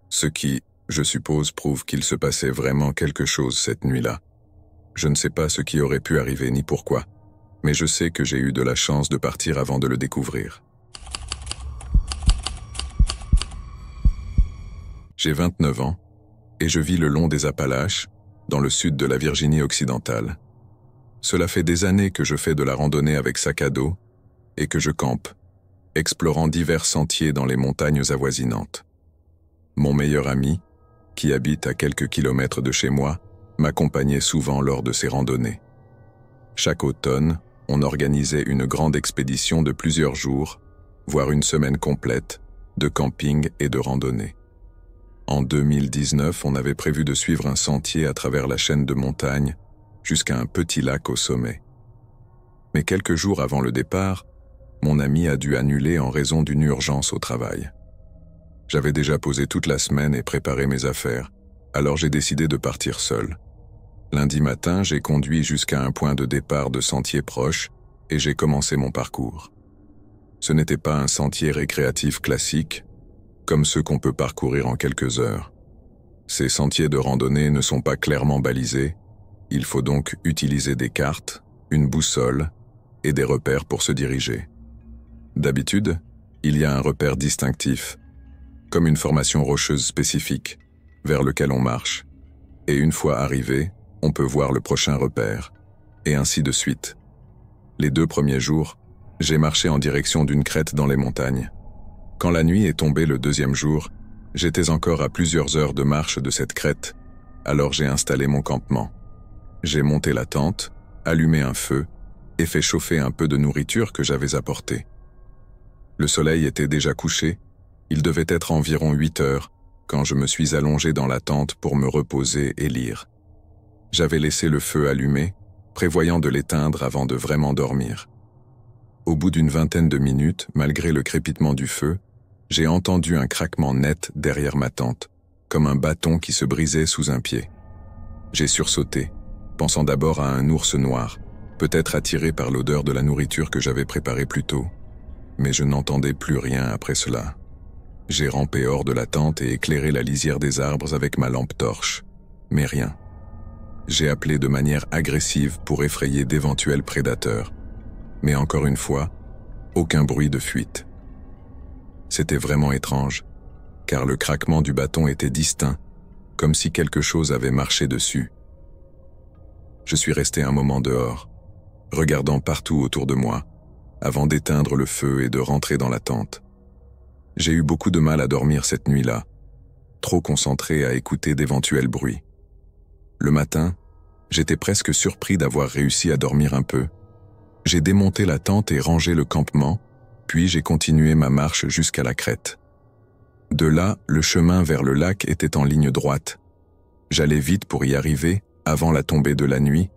Speaker 1: ce qui, je suppose, prouve qu'il se passait vraiment quelque chose cette nuit-là. Je ne sais pas ce qui aurait pu arriver ni pourquoi, mais je sais que j'ai eu de la chance de partir avant de le découvrir. J'ai 29 ans et je vis le long des Appalaches, dans le sud de la Virginie occidentale. Cela fait des années que je fais de la randonnée avec sac à dos et que je campe, explorant divers sentiers dans les montagnes avoisinantes. Mon meilleur ami, qui habite à quelques kilomètres de chez moi, m'accompagnait souvent lors de ces randonnées. Chaque automne, on organisait une grande expédition de plusieurs jours, voire une semaine complète, de camping et de randonnée. En 2019, on avait prévu de suivre un sentier à travers la chaîne de montagnes jusqu'à un petit lac au sommet. Mais quelques jours avant le départ, mon ami a dû annuler en raison d'une urgence au travail. J'avais déjà posé toute la semaine et préparé mes affaires, alors j'ai décidé de partir seul. Lundi matin, j'ai conduit jusqu'à un point de départ de sentier proche et j'ai commencé mon parcours. Ce n'était pas un sentier récréatif classique, comme ceux qu'on peut parcourir en quelques heures. Ces sentiers de randonnée ne sont pas clairement balisés, il faut donc utiliser des cartes, une boussole et des repères pour se diriger. D'habitude, il y a un repère distinctif, comme une formation rocheuse spécifique, vers lequel on marche, et une fois arrivé, on peut voir le prochain repère, et ainsi de suite. Les 2 premiers jours, j'ai marché en direction d'une crête dans les montagnes. Quand la nuit est tombée le 2e jour, j'étais encore à plusieurs heures de marche de cette crête, alors j'ai installé mon campement. J'ai monté la tente, allumé un feu et fait chauffer un peu de nourriture que j'avais apportée. Le soleil était déjà couché, il devait être environ 8 heures quand je me suis allongé dans la tente pour me reposer et lire. J'avais laissé le feu allumé, prévoyant de l'éteindre avant de vraiment dormir. Au bout d'une vingtaine de minutes, malgré le crépitement du feu, j'ai entendu un craquement net derrière ma tente, comme un bâton qui se brisait sous un pied. J'ai sursauté, pensant d'abord à un ours noir, peut-être attiré par l'odeur de la nourriture que j'avais préparée plus tôt, mais je n'entendais plus rien après cela. J'ai rampé hors de la tente et éclairé la lisière des arbres avec ma lampe torche, mais rien. J'ai appelé de manière agressive pour effrayer d'éventuels prédateurs, mais encore une fois, aucun bruit de fuite. C'était vraiment étrange, car le craquement du bâton était distinct, comme si quelque chose avait marché dessus. Je suis resté un moment dehors, regardant partout autour de moi, avant d'éteindre le feu et de rentrer dans la tente. J'ai eu beaucoup de mal à dormir cette nuit-là, trop concentré à écouter d'éventuels bruits. Le matin, J'étais presque surpris d'avoir réussi à dormir un peu. J'ai démonté la tente et rangé le campement, puis j'ai continué ma marche jusqu'à la crête. De là, le chemin vers le lac était en ligne droite. J'allais vite pour y arriver, avant la tombée de la nuit,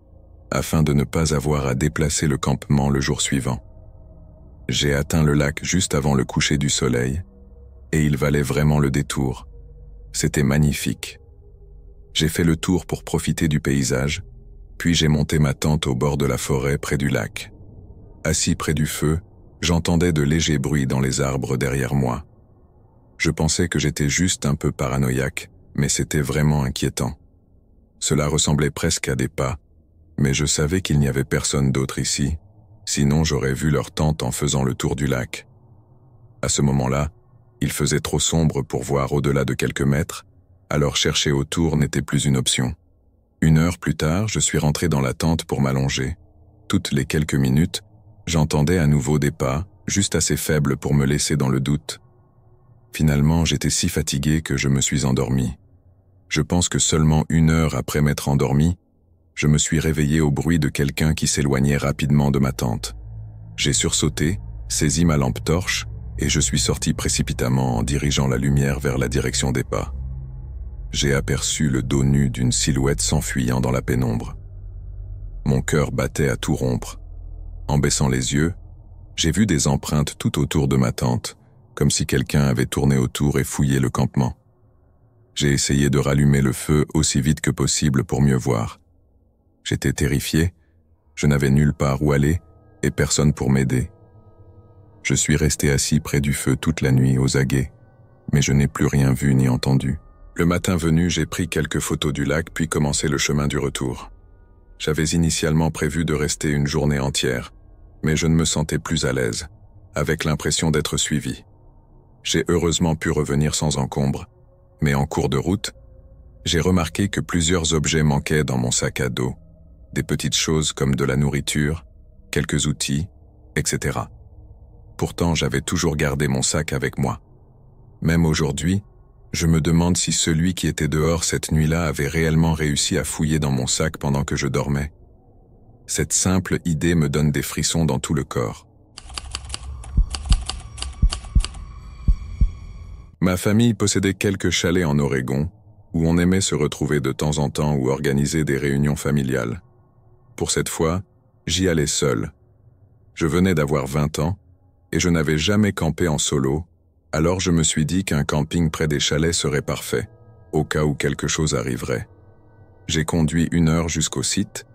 Speaker 1: afin de ne pas avoir à déplacer le campement le jour suivant. J'ai atteint le lac juste avant le coucher du soleil, et il valait vraiment le détour. C'était magnifique. J'ai fait le tour pour profiter du paysage, puis j'ai monté ma tente au bord de la forêt près du lac. Assis près du feu, j'entendais de légers bruits dans les arbres derrière moi. Je pensais que j'étais juste un peu paranoïaque, mais c'était vraiment inquiétant. Cela ressemblait presque à des pas, mais je savais qu'il n'y avait personne d'autre ici, sinon j'aurais vu leur tente en faisant le tour du lac. À ce moment-là, il faisait trop sombre pour voir au-delà de quelques mètres, alors chercher autour n'était plus une option. 1 heure plus tard, je suis rentré dans la tente pour m'allonger. Toutes les quelques minutes, j'entendais à nouveau des pas, juste assez faibles pour me laisser dans le doute. Finalement, j'étais si fatigué que je me suis endormi. Je pense que seulement 1 heure après m'être endormi, je me suis réveillé au bruit de quelqu'un qui s'éloignait rapidement de ma tente. J'ai sursauté, saisi ma lampe torche, et je suis sorti précipitamment en dirigeant la lumière vers la direction des pas. J'ai aperçu le dos nu d'une silhouette s'enfuyant dans la pénombre. Mon cœur battait à tout rompre. En baissant les yeux, j'ai vu des empreintes tout autour de ma tente, comme si quelqu'un avait tourné autour et fouillé le campement. J'ai essayé de rallumer le feu aussi vite que possible pour mieux voir. J'étais terrifié, je n'avais nulle part où aller et personne pour m'aider. Je suis resté assis près du feu toute la nuit aux aguets, mais je n'ai plus rien vu ni entendu. Le matin venu, j'ai pris quelques photos du lac puis commencé le chemin du retour. J'avais initialement prévu de rester une journée entière, mais je ne me sentais plus à l'aise, avec l'impression d'être suivi. J'ai heureusement pu revenir sans encombre, mais en cours de route, j'ai remarqué que plusieurs objets manquaient dans mon sac à dos, des petites choses comme de la nourriture, quelques outils, etc. Pourtant, j'avais toujours gardé mon sac avec moi. Même aujourd'hui, je me demande si celui qui était dehors cette nuit-là avait réellement réussi à fouiller dans mon sac pendant que je dormais. Cette simple idée me donne des frissons dans tout le corps. Ma famille possédait quelques chalets en Oregon, où on aimait se retrouver de temps en temps ou organiser des réunions familiales. Pour cette fois, j'y allais seul. Je venais d'avoir 20 ans, et je n'avais jamais campé en solo, alors je me suis dit qu'un camping près des chalets serait parfait, au cas où quelque chose arriverait. J'ai conduit 1 heure jusqu'au site,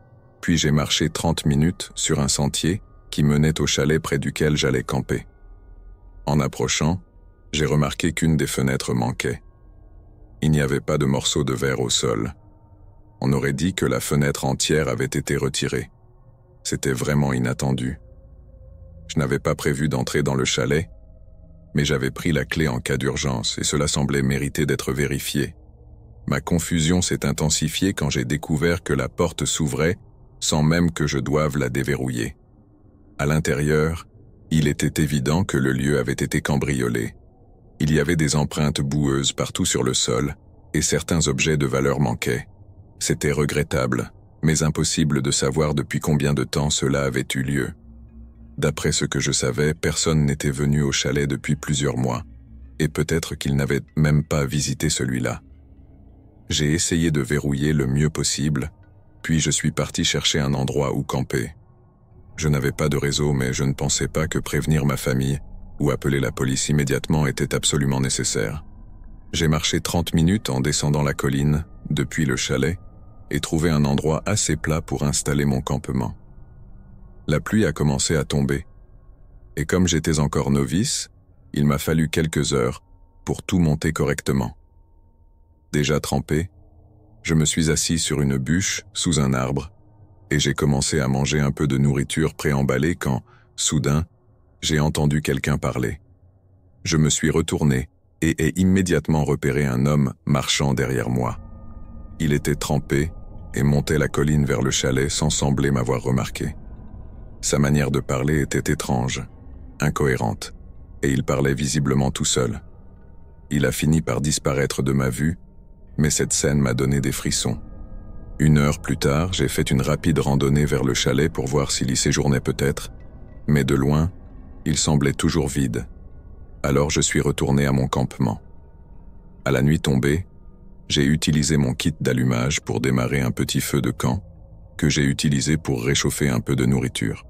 Speaker 1: puis j'ai marché 30 minutes sur un sentier qui menait au chalet près duquel j'allais camper. En approchant, j'ai remarqué qu'une des fenêtres manquait. Il n'y avait pas de morceau de verre au sol. On aurait dit que la fenêtre entière avait été retirée. C'était vraiment inattendu. Je n'avais pas prévu d'entrer dans le chalet, mais j'avais pris la clé en cas d'urgence et cela semblait mériter d'être vérifié. Ma confusion s'est intensifiée quand j'ai découvert que la porte s'ouvrait sans même que je doive la déverrouiller. À l'intérieur, il était évident que le lieu avait été cambriolé. Il y avait des empreintes boueuses partout sur le sol et certains objets de valeur manquaient. C'était regrettable, mais impossible de savoir depuis combien de temps cela avait eu lieu. D'après ce que je savais, personne n'était venu au chalet depuis plusieurs mois, et peut-être qu'il n'avait même pas visité celui-là. J'ai essayé de verrouiller le mieux possible, puis je suis parti chercher un endroit où camper. Je n'avais pas de réseau, mais je ne pensais pas que prévenir ma famille ou appeler la police immédiatement était absolument nécessaire. J'ai marché 30 minutes en descendant la colline, depuis le chalet, et trouvé un endroit assez plat pour installer mon campement. La pluie a commencé à tomber, et comme j'étais encore novice, il m'a fallu quelques heures pour tout monter correctement. Déjà trempé, je me suis assis sur une bûche sous un arbre, et j'ai commencé à manger un peu de nourriture préemballée quand, soudain, j'ai entendu quelqu'un parler. Je me suis retourné et ai immédiatement repéré un homme marchant derrière moi. Il était trempé et montait la colline vers le chalet sans sembler m'avoir remarqué. Sa manière de parler était étrange, incohérente, et il parlait visiblement tout seul. Il a fini par disparaître de ma vue, mais cette scène m'a donné des frissons. 1 heure plus tard, j'ai fait une rapide randonnée vers le chalet pour voir s'il y séjournait peut-être, mais de loin, il semblait toujours vide. Alors je suis retourné à mon campement. À la nuit tombée, j'ai utilisé mon kit d'allumage pour démarrer un petit feu de camp, que j'ai utilisé pour réchauffer un peu de nourriture.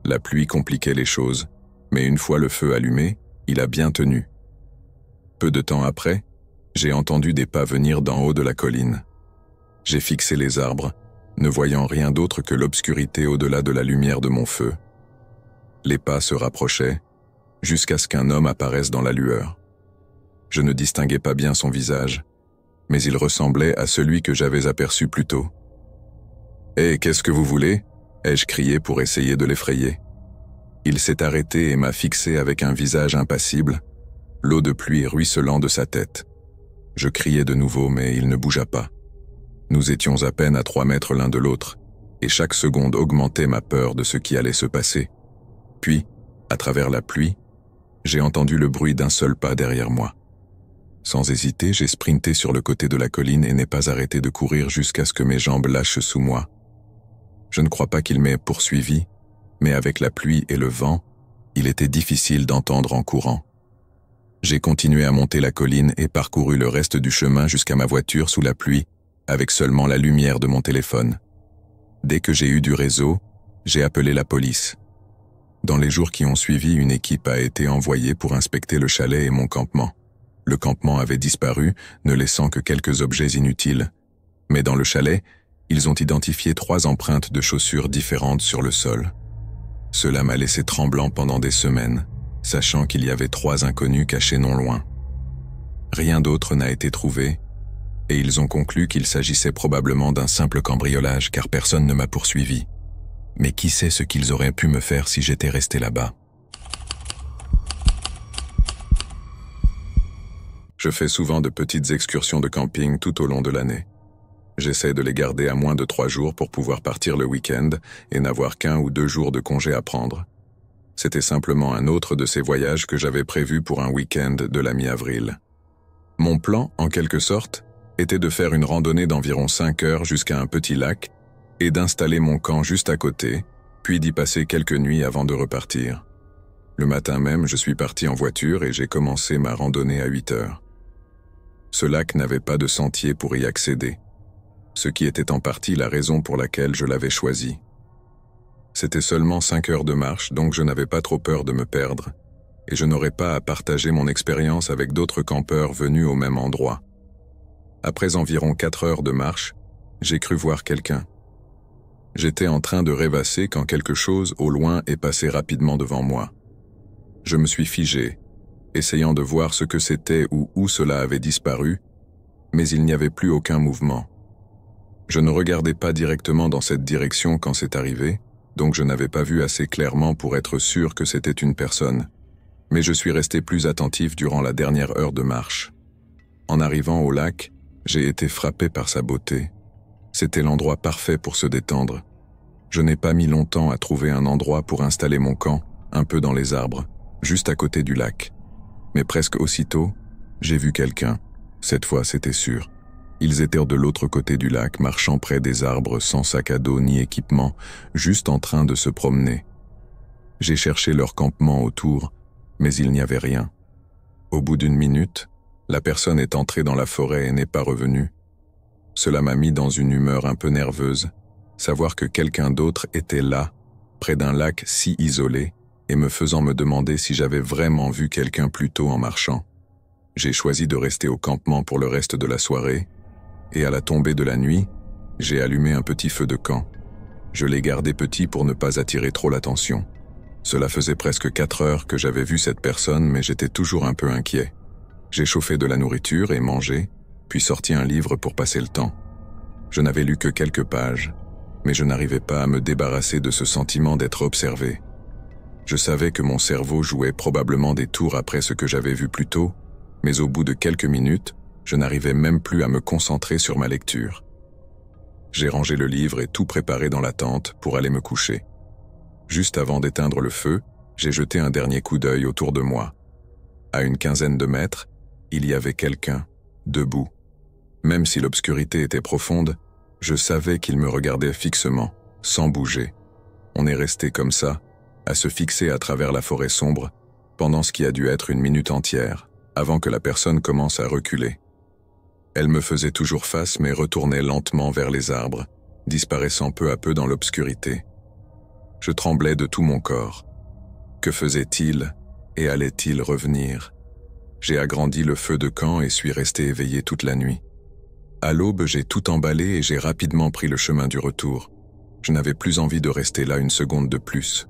Speaker 1: La pluie compliquait les choses, mais une fois le feu allumé, il a bien tenu. Peu de temps après, j'ai entendu des pas venir d'en haut de la colline. J'ai fixé les arbres, ne voyant rien d'autre que l'obscurité au-delà de la lumière de mon feu. Les pas se rapprochaient, jusqu'à ce qu'un homme apparaisse dans la lueur. Je ne distinguais pas bien son visage, mais il ressemblait à celui que j'avais aperçu plus tôt. « Hé, qu'est-ce que vous voulez ?» ai-je crié pour essayer de l'effrayer. Il s'est arrêté et m'a fixé avec un visage impassible, l'eau de pluie ruisselant de sa tête. Je criai de nouveau, mais il ne bougea pas. Nous étions à peine à 3 mètres l'un de l'autre, et chaque seconde augmentait ma peur de ce qui allait se passer. Puis, à travers la pluie, j'ai entendu le bruit d'un seul pas derrière moi. Sans hésiter, j'ai sprinté sur le côté de la colline et n'ai pas arrêté de courir jusqu'à ce que mes jambes lâchent sous moi. Je ne crois pas qu'il m'ait poursuivi, mais avec la pluie et le vent, il était difficile d'entendre en courant. J'ai continué à monter la colline et parcouru le reste du chemin jusqu'à ma voiture sous la pluie, avec seulement la lumière de mon téléphone. Dès que j'ai eu du réseau, j'ai appelé la police. Dans les jours qui ont suivi, une équipe a été envoyée pour inspecter le chalet et mon campement. Le campement avait disparu, ne laissant que quelques objets inutiles. Mais dans le chalet, ils ont identifié 3 empreintes de chaussures différentes sur le sol. Cela m'a laissé tremblant pendant des semaines, sachant qu'il y avait 3 inconnus cachés non loin. Rien d'autre n'a été trouvé, et ils ont conclu qu'il s'agissait probablement d'un simple cambriolage car personne ne m'a poursuivi. Mais qui sait ce qu'ils auraient pu me faire si j'étais resté là-bas? Je fais souvent de petites excursions de camping tout au long de l'année. J'essaie de les garder à moins de 3 jours pour pouvoir partir le week-end et n'avoir qu'1 ou 2 jours de congé à prendre. C'était simplement un autre de ces voyages que j'avais prévu pour un week-end de la mi-avril. Mon plan, en quelque sorte, était de faire une randonnée d'environ 5 heures jusqu'à un petit lac et d'installer mon camp juste à côté, puis d'y passer quelques nuits avant de repartir. Le matin même, je suis parti en voiture et j'ai commencé ma randonnée à 8 heures. Ce lac n'avait pas de sentier pour y accéder, ce qui était en partie la raison pour laquelle je l'avais choisi. C'était seulement 5 heures de marche, donc je n'avais pas trop peur de me perdre, et je n'aurais pas à partager mon expérience avec d'autres campeurs venus au même endroit. Après environ 4 heures de marche, j'ai cru voir quelqu'un. J'étais en train de rêvasser quand quelque chose au loin est passé rapidement devant moi. Je me suis figé, essayant de voir ce que c'était ou où cela avait disparu, mais il n'y avait plus aucun mouvement. Je ne regardais pas directement dans cette direction quand c'est arrivé, donc je n'avais pas vu assez clairement pour être sûr que c'était une personne. Mais je suis resté plus attentif durant la dernière heure de marche. En arrivant au lac, j'ai été frappé par sa beauté. C'était l'endroit parfait pour se détendre. Je n'ai pas mis longtemps à trouver un endroit pour installer mon camp, un peu dans les arbres, juste à côté du lac. Mais presque aussitôt, j'ai vu quelqu'un. Cette fois, c'était sûr. Ils étaient de l'autre côté du lac, marchant près des arbres sans sac à dos ni équipement, juste en train de se promener. J'ai cherché leur campement autour, mais il n'y avait rien. Au bout d'1 minute, la personne est entrée dans la forêt et n'est pas revenue. Cela m'a mis dans une humeur un peu nerveuse, savoir que quelqu'un d'autre était là, près d'un lac si isolé, et me faisant me demander si j'avais vraiment vu quelqu'un plus tôt en marchant. J'ai choisi de rester au campement pour le reste de la soirée, et à la tombée de la nuit, j'ai allumé un petit feu de camp. Je l'ai gardé petit pour ne pas attirer trop l'attention. Cela faisait presque 4 heures que j'avais vu cette personne, mais j'étais toujours un peu inquiet. J'ai chauffé de la nourriture et mangé, puis sorti un livre pour passer le temps. Je n'avais lu que quelques pages, mais je n'arrivais pas à me débarrasser de ce sentiment d'être observé. Je savais que mon cerveau jouait probablement des tours après ce que j'avais vu plus tôt, mais au bout de quelques minutes, je n'arrivais même plus à me concentrer sur ma lecture. J'ai rangé le livre et tout préparé dans la tente pour aller me coucher. Juste avant d'éteindre le feu, j'ai jeté un dernier coup d'œil autour de moi. À une 15aine de mètres, il y avait quelqu'un, debout. Même si l'obscurité était profonde, Je savais qu'il me regardait fixement, sans bouger. On est resté comme ça, à se fixer à travers la forêt sombre, pendant ce qui a dû être une minute entière, avant que la personne commence à reculer. Elle me faisait toujours face mais retournait lentement vers les arbres, disparaissant peu à peu dans l'obscurité. Je tremblais de tout mon corps. Que faisait-il et allait-il revenir? J'ai agrandi le feu de camp et suis resté éveillé toute la nuit. À l'aube, j'ai tout emballé et j'ai rapidement pris le chemin du retour. Je n'avais plus envie de rester là une seconde de plus.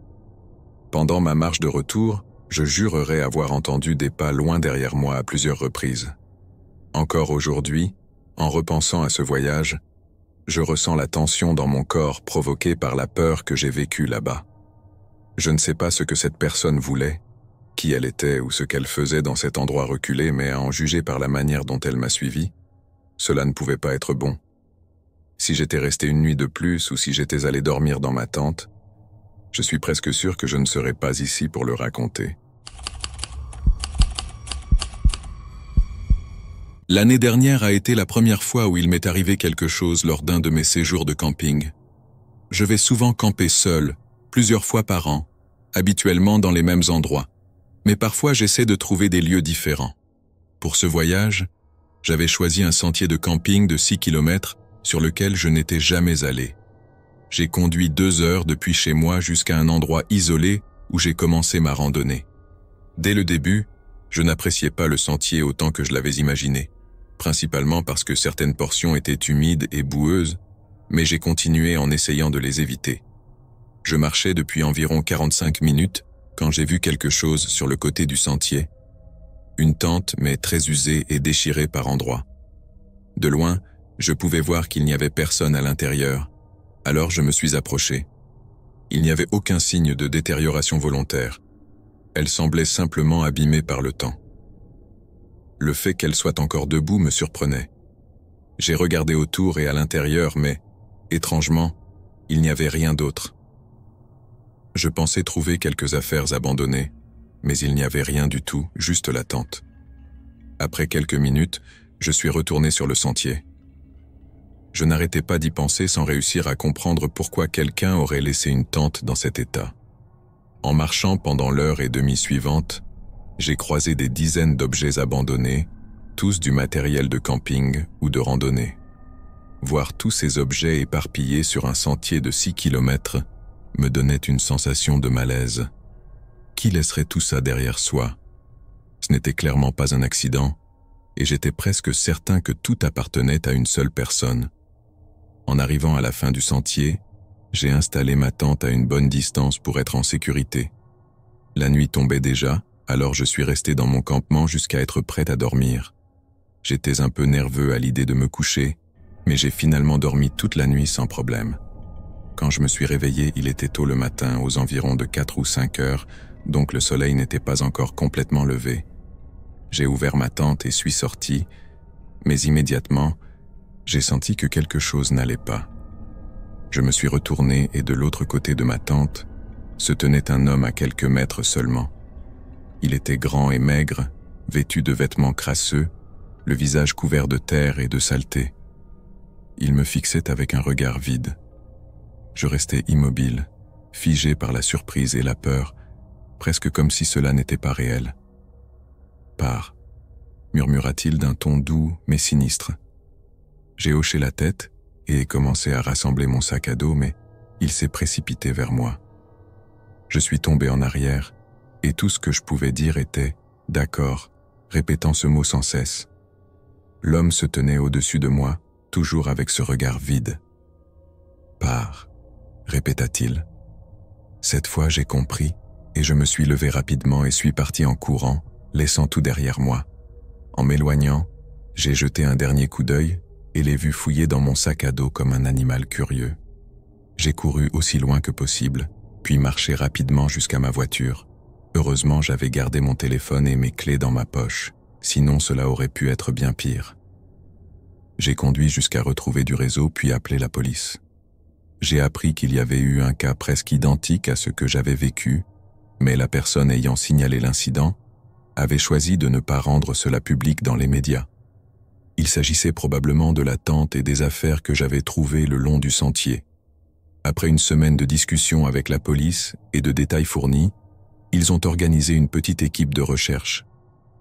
Speaker 1: Pendant ma marche de retour, je jurerais avoir entendu des pas loin derrière moi à plusieurs reprises. Encore aujourd'hui, en repensant à ce voyage, je ressens la tension dans mon corps provoquée par la peur que j'ai vécue là-bas. Je ne sais pas ce que cette personne voulait, qui elle était ou ce qu'elle faisait dans cet endroit reculé, mais à en juger par la manière dont elle m'a suivi, cela ne pouvait pas être bon. Si j'étais resté une nuit de plus ou si j'étais allé dormir dans ma tente, je suis presque sûr que je ne serais pas ici pour le raconter. L'année dernière a été la première fois où il m'est arrivé quelque chose lors d'un de mes séjours de camping. Je vais souvent camper seul, plusieurs fois par an, habituellement dans les mêmes endroits, mais parfois j'essaie de trouver des lieux différents. Pour ce voyage, j'avais choisi un sentier de camping de 6 km sur lequel je n'étais jamais allé. J'ai conduit 2 heures depuis chez moi jusqu'à un endroit isolé où j'ai commencé ma randonnée. Dès le début, je n'appréciais pas le sentier autant que je l'avais imaginé, principalement parce que certaines portions étaient humides et boueuses, mais j'ai continué en essayant de les éviter. Je marchais depuis environ 45 minutes quand j'ai vu quelque chose sur le côté du sentier. Une tente, mais très usée et déchirée par endroits. De loin, je pouvais voir qu'il n'y avait personne à l'intérieur, alors je me suis approché. Il n'y avait aucun signe de détérioration volontaire. Elle semblait simplement abîmée par le temps. Le fait qu'elle soit encore debout me surprenait. J'ai regardé autour et à l'intérieur, mais, étrangement, il n'y avait rien d'autre. Je pensais trouver quelques affaires abandonnées, mais il n'y avait rien du tout, juste la tente. Après quelques minutes, je suis retourné sur le sentier. Je n'arrêtais pas d'y penser sans réussir à comprendre pourquoi quelqu'un aurait laissé une tente dans cet état. En marchant pendant l'heure et demie suivante, j'ai croisé des dizaines d'objets abandonnés, tous du matériel de camping ou de randonnée. Voir tous ces objets éparpillés sur un sentier de 6 km me donnait une sensation de malaise. Qui laisserait tout ça derrière soi? Ce n'était clairement pas un accident, et j'étais presque certain que tout appartenait à une seule personne. En arrivant à la fin du sentier, j'ai installé ma tente à une bonne distance pour être en sécurité. La nuit tombait déjà, alors je suis resté dans mon campement jusqu'à être prêt à dormir. J'étais un peu nerveux à l'idée de me coucher, mais j'ai finalement dormi toute la nuit sans problème. Quand je me suis réveillé, il était tôt le matin, aux environs de 4 ou 5 heures, donc le soleil n'était pas encore complètement levé. J'ai ouvert ma tente et suis sorti, mais immédiatement, j'ai senti que quelque chose n'allait pas. Je me suis retourné et de l'autre côté de ma tente se tenait un homme à quelques mètres seulement. Il était grand et maigre, vêtu de vêtements crasseux, le visage couvert de terre et de saleté. Il me fixait avec un regard vide. Je restais immobile, figé par la surprise et la peur, presque comme si cela n'était pas réel. « Pars », murmura-t-il d'un ton doux mais sinistre. J'ai hoché la tête et ai commencé à rassembler mon sac à dos, mais il s'est précipité vers moi. Je suis tombé en arrière, et tout ce que je pouvais dire était « d'accord », répétant ce mot sans cesse. L'homme se tenait au-dessus de moi, toujours avec ce regard vide. « Pars », répéta-t-il. Cette fois, j'ai compris, et je me suis levé rapidement et suis parti en courant, laissant tout derrière moi. En m'éloignant, j'ai jeté un dernier coup d'œil et l'ai vu fouiller dans mon sac à dos comme un animal curieux. J'ai couru aussi loin que possible, puis marché rapidement jusqu'à ma voiture. Heureusement, j'avais gardé mon téléphone et mes clés dans ma poche, sinon cela aurait pu être bien pire. J'ai conduit jusqu'à retrouver du réseau puis appelé la police. J'ai appris qu'il y avait eu un cas presque identique à ce que j'avais vécu, mais la personne ayant signalé l'incident avait choisi de ne pas rendre cela public dans les médias. Il s'agissait probablement de la tente et des affaires que j'avais trouvées le long du sentier. Après une semaine de discussions avec la police et de détails fournis, ils ont organisé une petite équipe de recherche.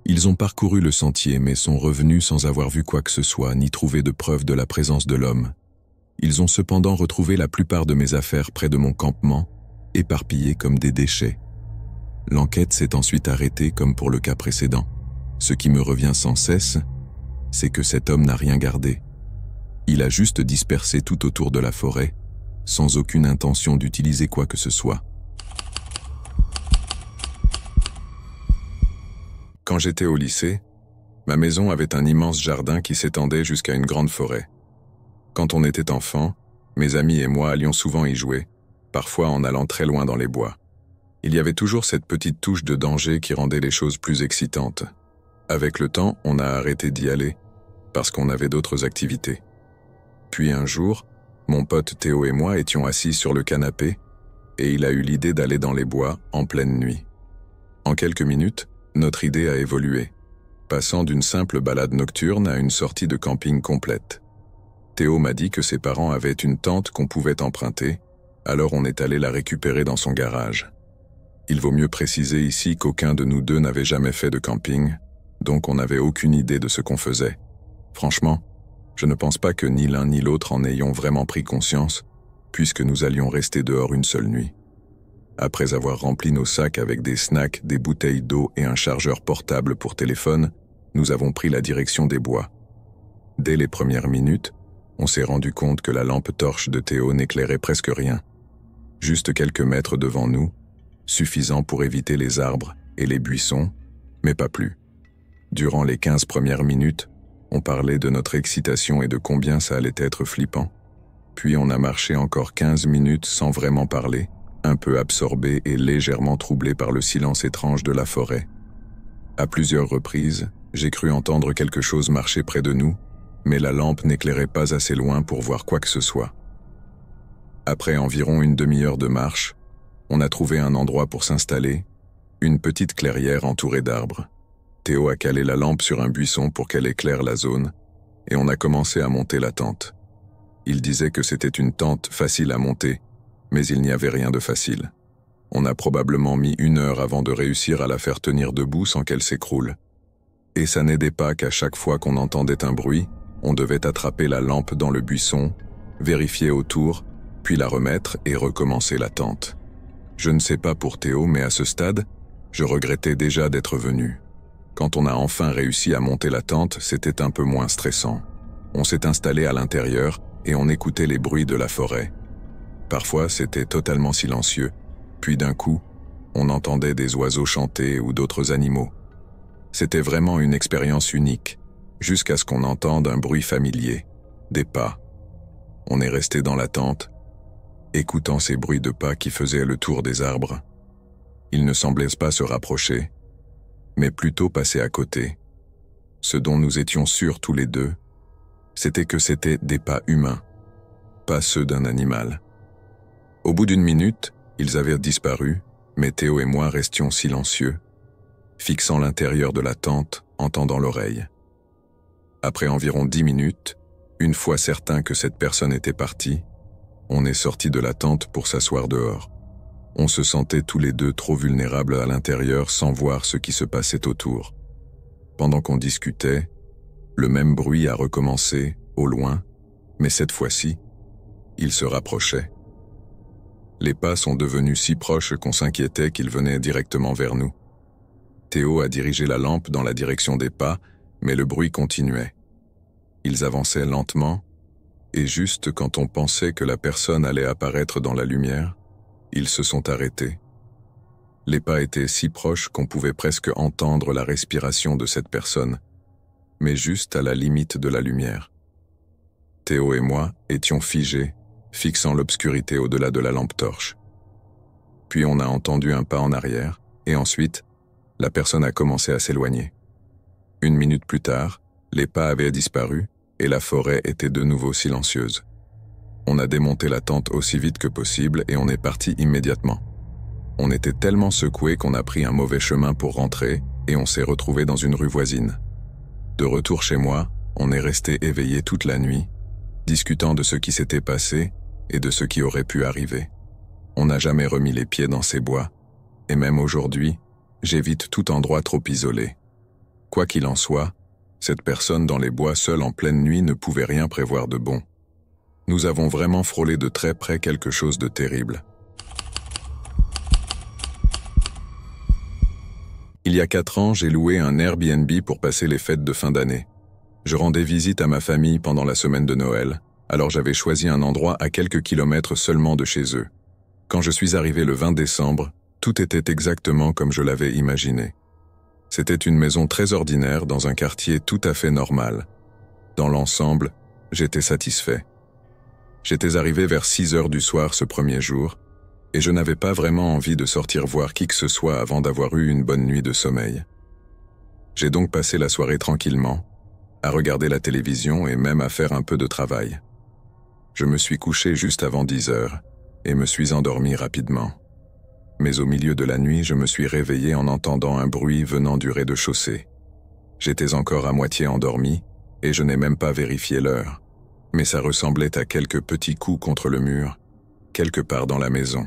Speaker 1: Ils ont parcouru le sentier mais sont revenus sans avoir vu quoi que ce soit ni trouvé de preuve de la présence de l'homme. Ils ont cependant retrouvé la plupart de mes affaires près de mon campement, éparpillées comme des déchets. L'enquête s'est ensuite arrêtée comme pour le cas précédent. Ce qui me revient sans cesse, c'est que cet homme n'a rien gardé. Il a juste dispersé tout autour de la forêt, sans aucune intention d'utiliser quoi que ce soit. Quand j'étais au lycée, ma maison avait un immense jardin qui s'étendait jusqu'à une grande forêt. Quand on était enfant, mes amis et moi allions souvent y jouer, parfois en allant très loin dans les bois. Il y avait toujours cette petite touche de danger qui rendait les choses plus excitantes. Avec le temps, on a arrêté d'y aller, parce qu'on avait d'autres activités. Puis un jour, mon pote Théo et moi étions assis sur le canapé, et il a eu l'idée d'aller dans les bois en pleine nuit. En quelques minutes, notre idée a évolué, passant d'une simple balade nocturne à une sortie de camping complète. Théo m'a dit que ses parents avaient une tente qu'on pouvait emprunter, alors on est allé la récupérer dans son garage. Il vaut mieux préciser ici qu'aucun de nous deux n'avait jamais fait de camping, donc on n'avait aucune idée de ce qu'on faisait. Franchement, je ne pense pas que ni l'un ni l'autre en ayons vraiment pris conscience, puisque nous allions rester dehors une seule nuit. Après avoir rempli nos sacs avec des snacks, des bouteilles d'eau et un chargeur portable pour téléphone, nous avons pris la direction des bois. Dès les premières minutes, on s'est rendu compte que la lampe torche de Théo n'éclairait presque rien. Juste quelques mètres devant nous, suffisant pour éviter les arbres et les buissons, mais pas plus. Durant les 15 premières minutes, on parlait de notre excitation et de combien ça allait être flippant. Puis on a marché encore 15 minutes sans vraiment parler, un peu absorbé et légèrement troublé par le silence étrange de la forêt. À plusieurs reprises, j'ai cru entendre quelque chose marcher près de nous, mais la lampe n'éclairait pas assez loin pour voir quoi que ce soit. Après environ une demi-heure de marche, on a trouvé un endroit pour s'installer, une petite clairière entourée d'arbres. Théo a calé la lampe sur un buisson pour qu'elle éclaire la zone, et on a commencé à monter la tente. Il disait que c'était une tente facile à monter, mais il n'y avait rien de facile. On a probablement mis 1 heure avant de réussir à la faire tenir debout sans qu'elle s'écroule. Et ça n'aidait pas qu'à chaque fois qu'on entendait un bruit, on devait attraper la lampe dans le buisson, vérifier autour, puis la remettre et recommencer la tente. Je ne sais pas pour Théo, mais à ce stade, je regrettais déjà d'être venu. Quand on a enfin réussi à monter la tente, c'était un peu moins stressant. On s'est installé à l'intérieur et on écoutait les bruits de la forêt. Parfois, c'était totalement silencieux, puis d'un coup, on entendait des oiseaux chanter ou d'autres animaux. C'était vraiment une expérience unique, jusqu'à ce qu'on entende un bruit familier, des pas. On est resté dans la tente, écoutant ces bruits de pas qui faisaient le tour des arbres. Ils ne semblaient pas se rapprocher, mais plutôt passer à côté. Ce dont nous étions sûrs tous les deux, c'était que c'était des pas humains, pas ceux d'un animal. Au bout d'1 minute, ils avaient disparu, mais Théo et moi restions silencieux, fixant l'intérieur de la tente en tendant l'oreille. Après environ 10 minutes, une fois certain que cette personne était partie, on est sorti de la tente pour s'asseoir dehors. On se sentait tous les deux trop vulnérables à l'intérieur sans voir ce qui se passait autour. Pendant qu'on discutait, le même bruit a recommencé, au loin, mais cette fois-ci, il se rapprochait. Les pas sont devenus si proches qu'on s'inquiétait qu'ils venaient directement vers nous. Théo a dirigé la lampe dans la direction des pas, mais le bruit continuait. Ils avançaient lentement, et juste quand on pensait que la personne allait apparaître dans la lumière, ils se sont arrêtés. Les pas étaient si proches qu'on pouvait presque entendre la respiration de cette personne, mais juste à la limite de la lumière. Théo et moi étions figés, fixant l'obscurité au-delà de la lampe torche. Puis on a entendu un pas en arrière, et ensuite, la personne a commencé à s'éloigner. 1 minute plus tard, les pas avaient disparu, et la forêt était de nouveau silencieuse. On a démonté la tente aussi vite que possible et on est parti immédiatement. On était tellement secoués qu'on a pris un mauvais chemin pour rentrer et on s'est retrouvé dans une rue voisine. De retour chez moi, On est resté éveillé toute la nuit, discutant de ce qui s'était passé et de ce qui aurait pu arriver. On n'a jamais remis les pieds dans ces bois, et même aujourd'hui, j'évite tout endroit trop isolé. Quoi qu'il en soit, cette personne dans les bois seule en pleine nuit ne pouvait rien prévoir de bon. Nous avons vraiment frôlé de très près quelque chose de terrible. Il y a 4 ans, j'ai loué un Airbnb pour passer les fêtes de fin d'année. Je rendais visite à ma famille pendant la semaine de Noël, alors j'avais choisi un endroit à quelques kilomètres seulement de chez eux. Quand je suis arrivé le 20 décembre, tout était exactement comme je l'avais imaginé. C'était une maison très ordinaire dans un quartier tout à fait normal. Dans l'ensemble, j'étais satisfait. J'étais arrivé vers 6 heures du soir ce premier jour, et je n'avais pas vraiment envie de sortir voir qui que ce soit avant d'avoir eu une bonne nuit de sommeil. J'ai donc passé la soirée tranquillement, à regarder la télévision et même à faire un peu de travail. Je me suis couché juste avant 10 heures et me suis endormi rapidement. Mais au milieu de la nuit, je me suis réveillé en entendant un bruit venant du rez-de-chaussée. J'étais encore à moitié endormi et je n'ai même pas vérifié l'heure, mais ça ressemblait à quelques petits coups contre le mur, quelque part dans la maison.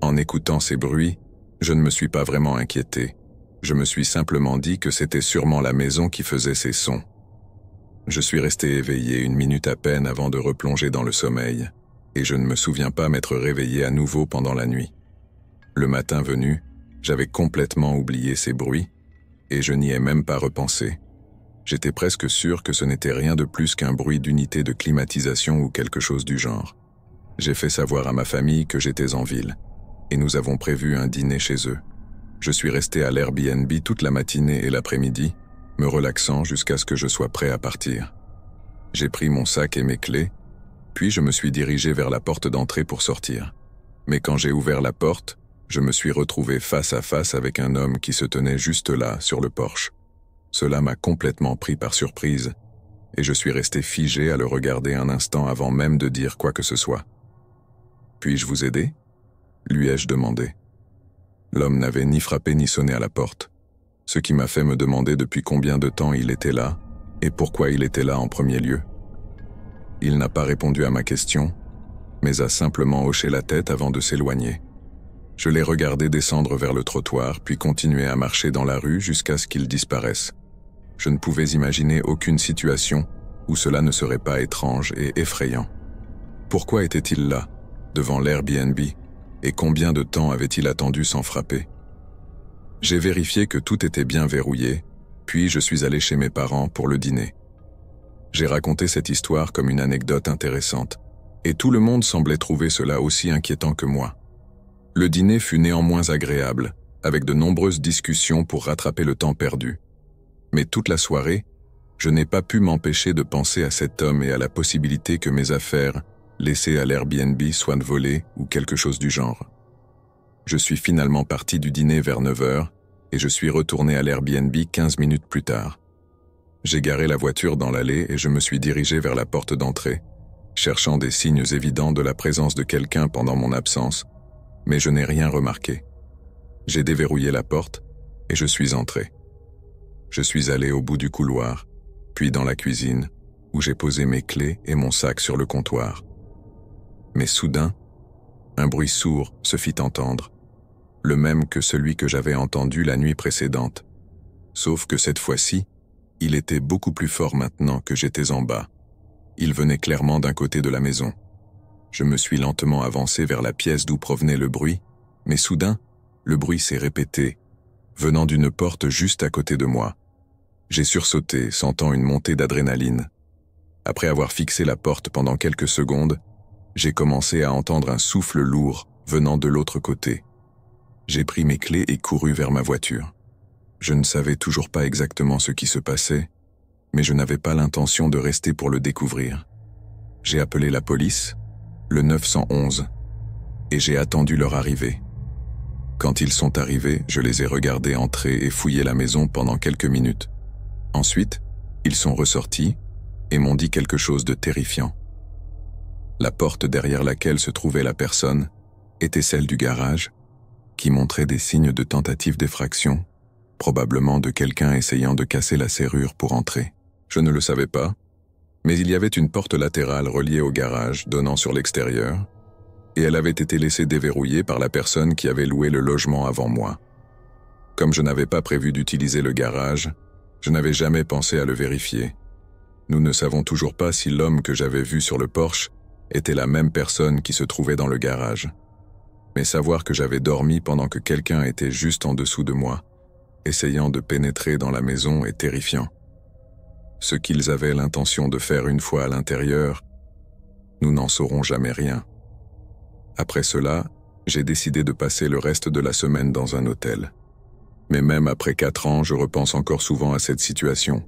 Speaker 1: En écoutant ces bruits, je ne me suis pas vraiment inquiété. Je me suis simplement dit que c'était sûrement la maison qui faisait ces sons. Je suis resté éveillé 1 minute à peine avant de replonger dans le sommeil, et je ne me souviens pas m'être réveillé à nouveau pendant la nuit. Le matin venu, j'avais complètement oublié ces bruits, et je n'y ai même pas repensé. J'étais presque sûr que ce n'était rien de plus qu'un bruit d'unité de climatisation ou quelque chose du genre. J'ai fait savoir à ma famille que j'étais en ville, et nous avons prévu un dîner chez eux. Je suis resté à l'Airbnb toute la matinée et l'après-midi, me relaxant jusqu'à ce que je sois prêt à partir. J'ai pris mon sac et mes clés, puis je me suis dirigé vers la porte d'entrée pour sortir. Mais quand j'ai ouvert la porte, je me suis retrouvé face à face avec un homme qui se tenait juste là, sur le porche. Cela m'a complètement pris par surprise, et je suis resté figé à le regarder un instant avant même de dire quoi que ce soit. « Puis-je vous aider ?» lui ai-je demandé. L'homme n'avait ni frappé ni sonné à la porte, ce qui m'a fait me demander depuis combien de temps il était là et pourquoi il était là en premier lieu. Il n'a pas répondu à ma question, mais a simplement hoché la tête avant de s'éloigner. Je l'ai regardé descendre vers le trottoir, puis continuer à marcher dans la rue jusqu'à ce qu'il disparaisse. Je ne pouvais imaginer aucune situation où cela ne serait pas étrange et effrayant. Pourquoi était-il là, devant l'Airbnb, et combien de temps avait-il attendu sans frapper? J'ai vérifié que tout était bien verrouillé, puis je suis allé chez mes parents pour le dîner. J'ai raconté cette histoire comme une anecdote intéressante, et tout le monde semblait trouver cela aussi inquiétant que moi. Le dîner fut néanmoins agréable, avec de nombreuses discussions pour rattraper le temps perdu. Mais toute la soirée, je n'ai pas pu m'empêcher de penser à cet homme et à la possibilité que mes affaires, laissées à l'Airbnb, soient volées ou quelque chose du genre. Je suis finalement parti du dîner vers 9 heures et je suis retourné à l'Airbnb 15 minutes plus tard. J'ai garé la voiture dans l'allée et je me suis dirigé vers la porte d'entrée, cherchant des signes évidents de la présence de quelqu'un pendant mon absence, mais je n'ai rien remarqué. J'ai déverrouillé la porte et je suis entré. Je suis allé au bout du couloir, puis dans la cuisine, où j'ai posé mes clés et mon sac sur le comptoir. Mais soudain, un bruit sourd se fit entendre, le même que celui que j'avais entendu la nuit précédente. Sauf que cette fois-ci, il était beaucoup plus fort maintenant que j'étais en bas. Il venait clairement d'un côté de la maison. Je me suis lentement avancé vers la pièce d'où provenait le bruit, mais soudain, le bruit s'est répété, venant d'une porte juste à côté de moi. J'ai sursauté, sentant une montée d'adrénaline. Après avoir fixé la porte pendant quelques secondes, j'ai commencé à entendre un souffle lourd venant de l'autre côté. J'ai pris mes clés et couru vers ma voiture. Je ne savais toujours pas exactement ce qui se passait, mais je n'avais pas l'intention de rester pour le découvrir. J'ai appelé la police, le 911, et j'ai attendu leur arrivée. Quand ils sont arrivés, je les ai regardés entrer et fouiller la maison pendant quelques minutes. Ensuite, ils sont ressortis et m'ont dit quelque chose de terrifiant. La porte derrière laquelle se trouvait la personne était celle du garage, qui montrait des signes de tentative d'effraction, probablement de quelqu'un essayant de casser la serrure pour entrer. Je ne le savais pas, mais il y avait une porte latérale reliée au garage donnant sur l'extérieur, et elle avait été laissée déverrouillée par la personne qui avait loué le logement avant moi. Comme je n'avais pas prévu d'utiliser le garage, je n'avais jamais pensé à le vérifier. Nous ne savons toujours pas si l'homme que j'avais vu sur le porche était la même personne qui se trouvait dans le garage. Mais savoir que j'avais dormi pendant que quelqu'un était juste en dessous de moi, essayant de pénétrer dans la maison, est terrifiant. Ce qu'ils avaient l'intention de faire une fois à l'intérieur, nous n'en saurons jamais rien. Après cela, j'ai décidé de passer le reste de la semaine dans un hôtel. Mais même après 4 ans, je repense encore souvent à cette situation.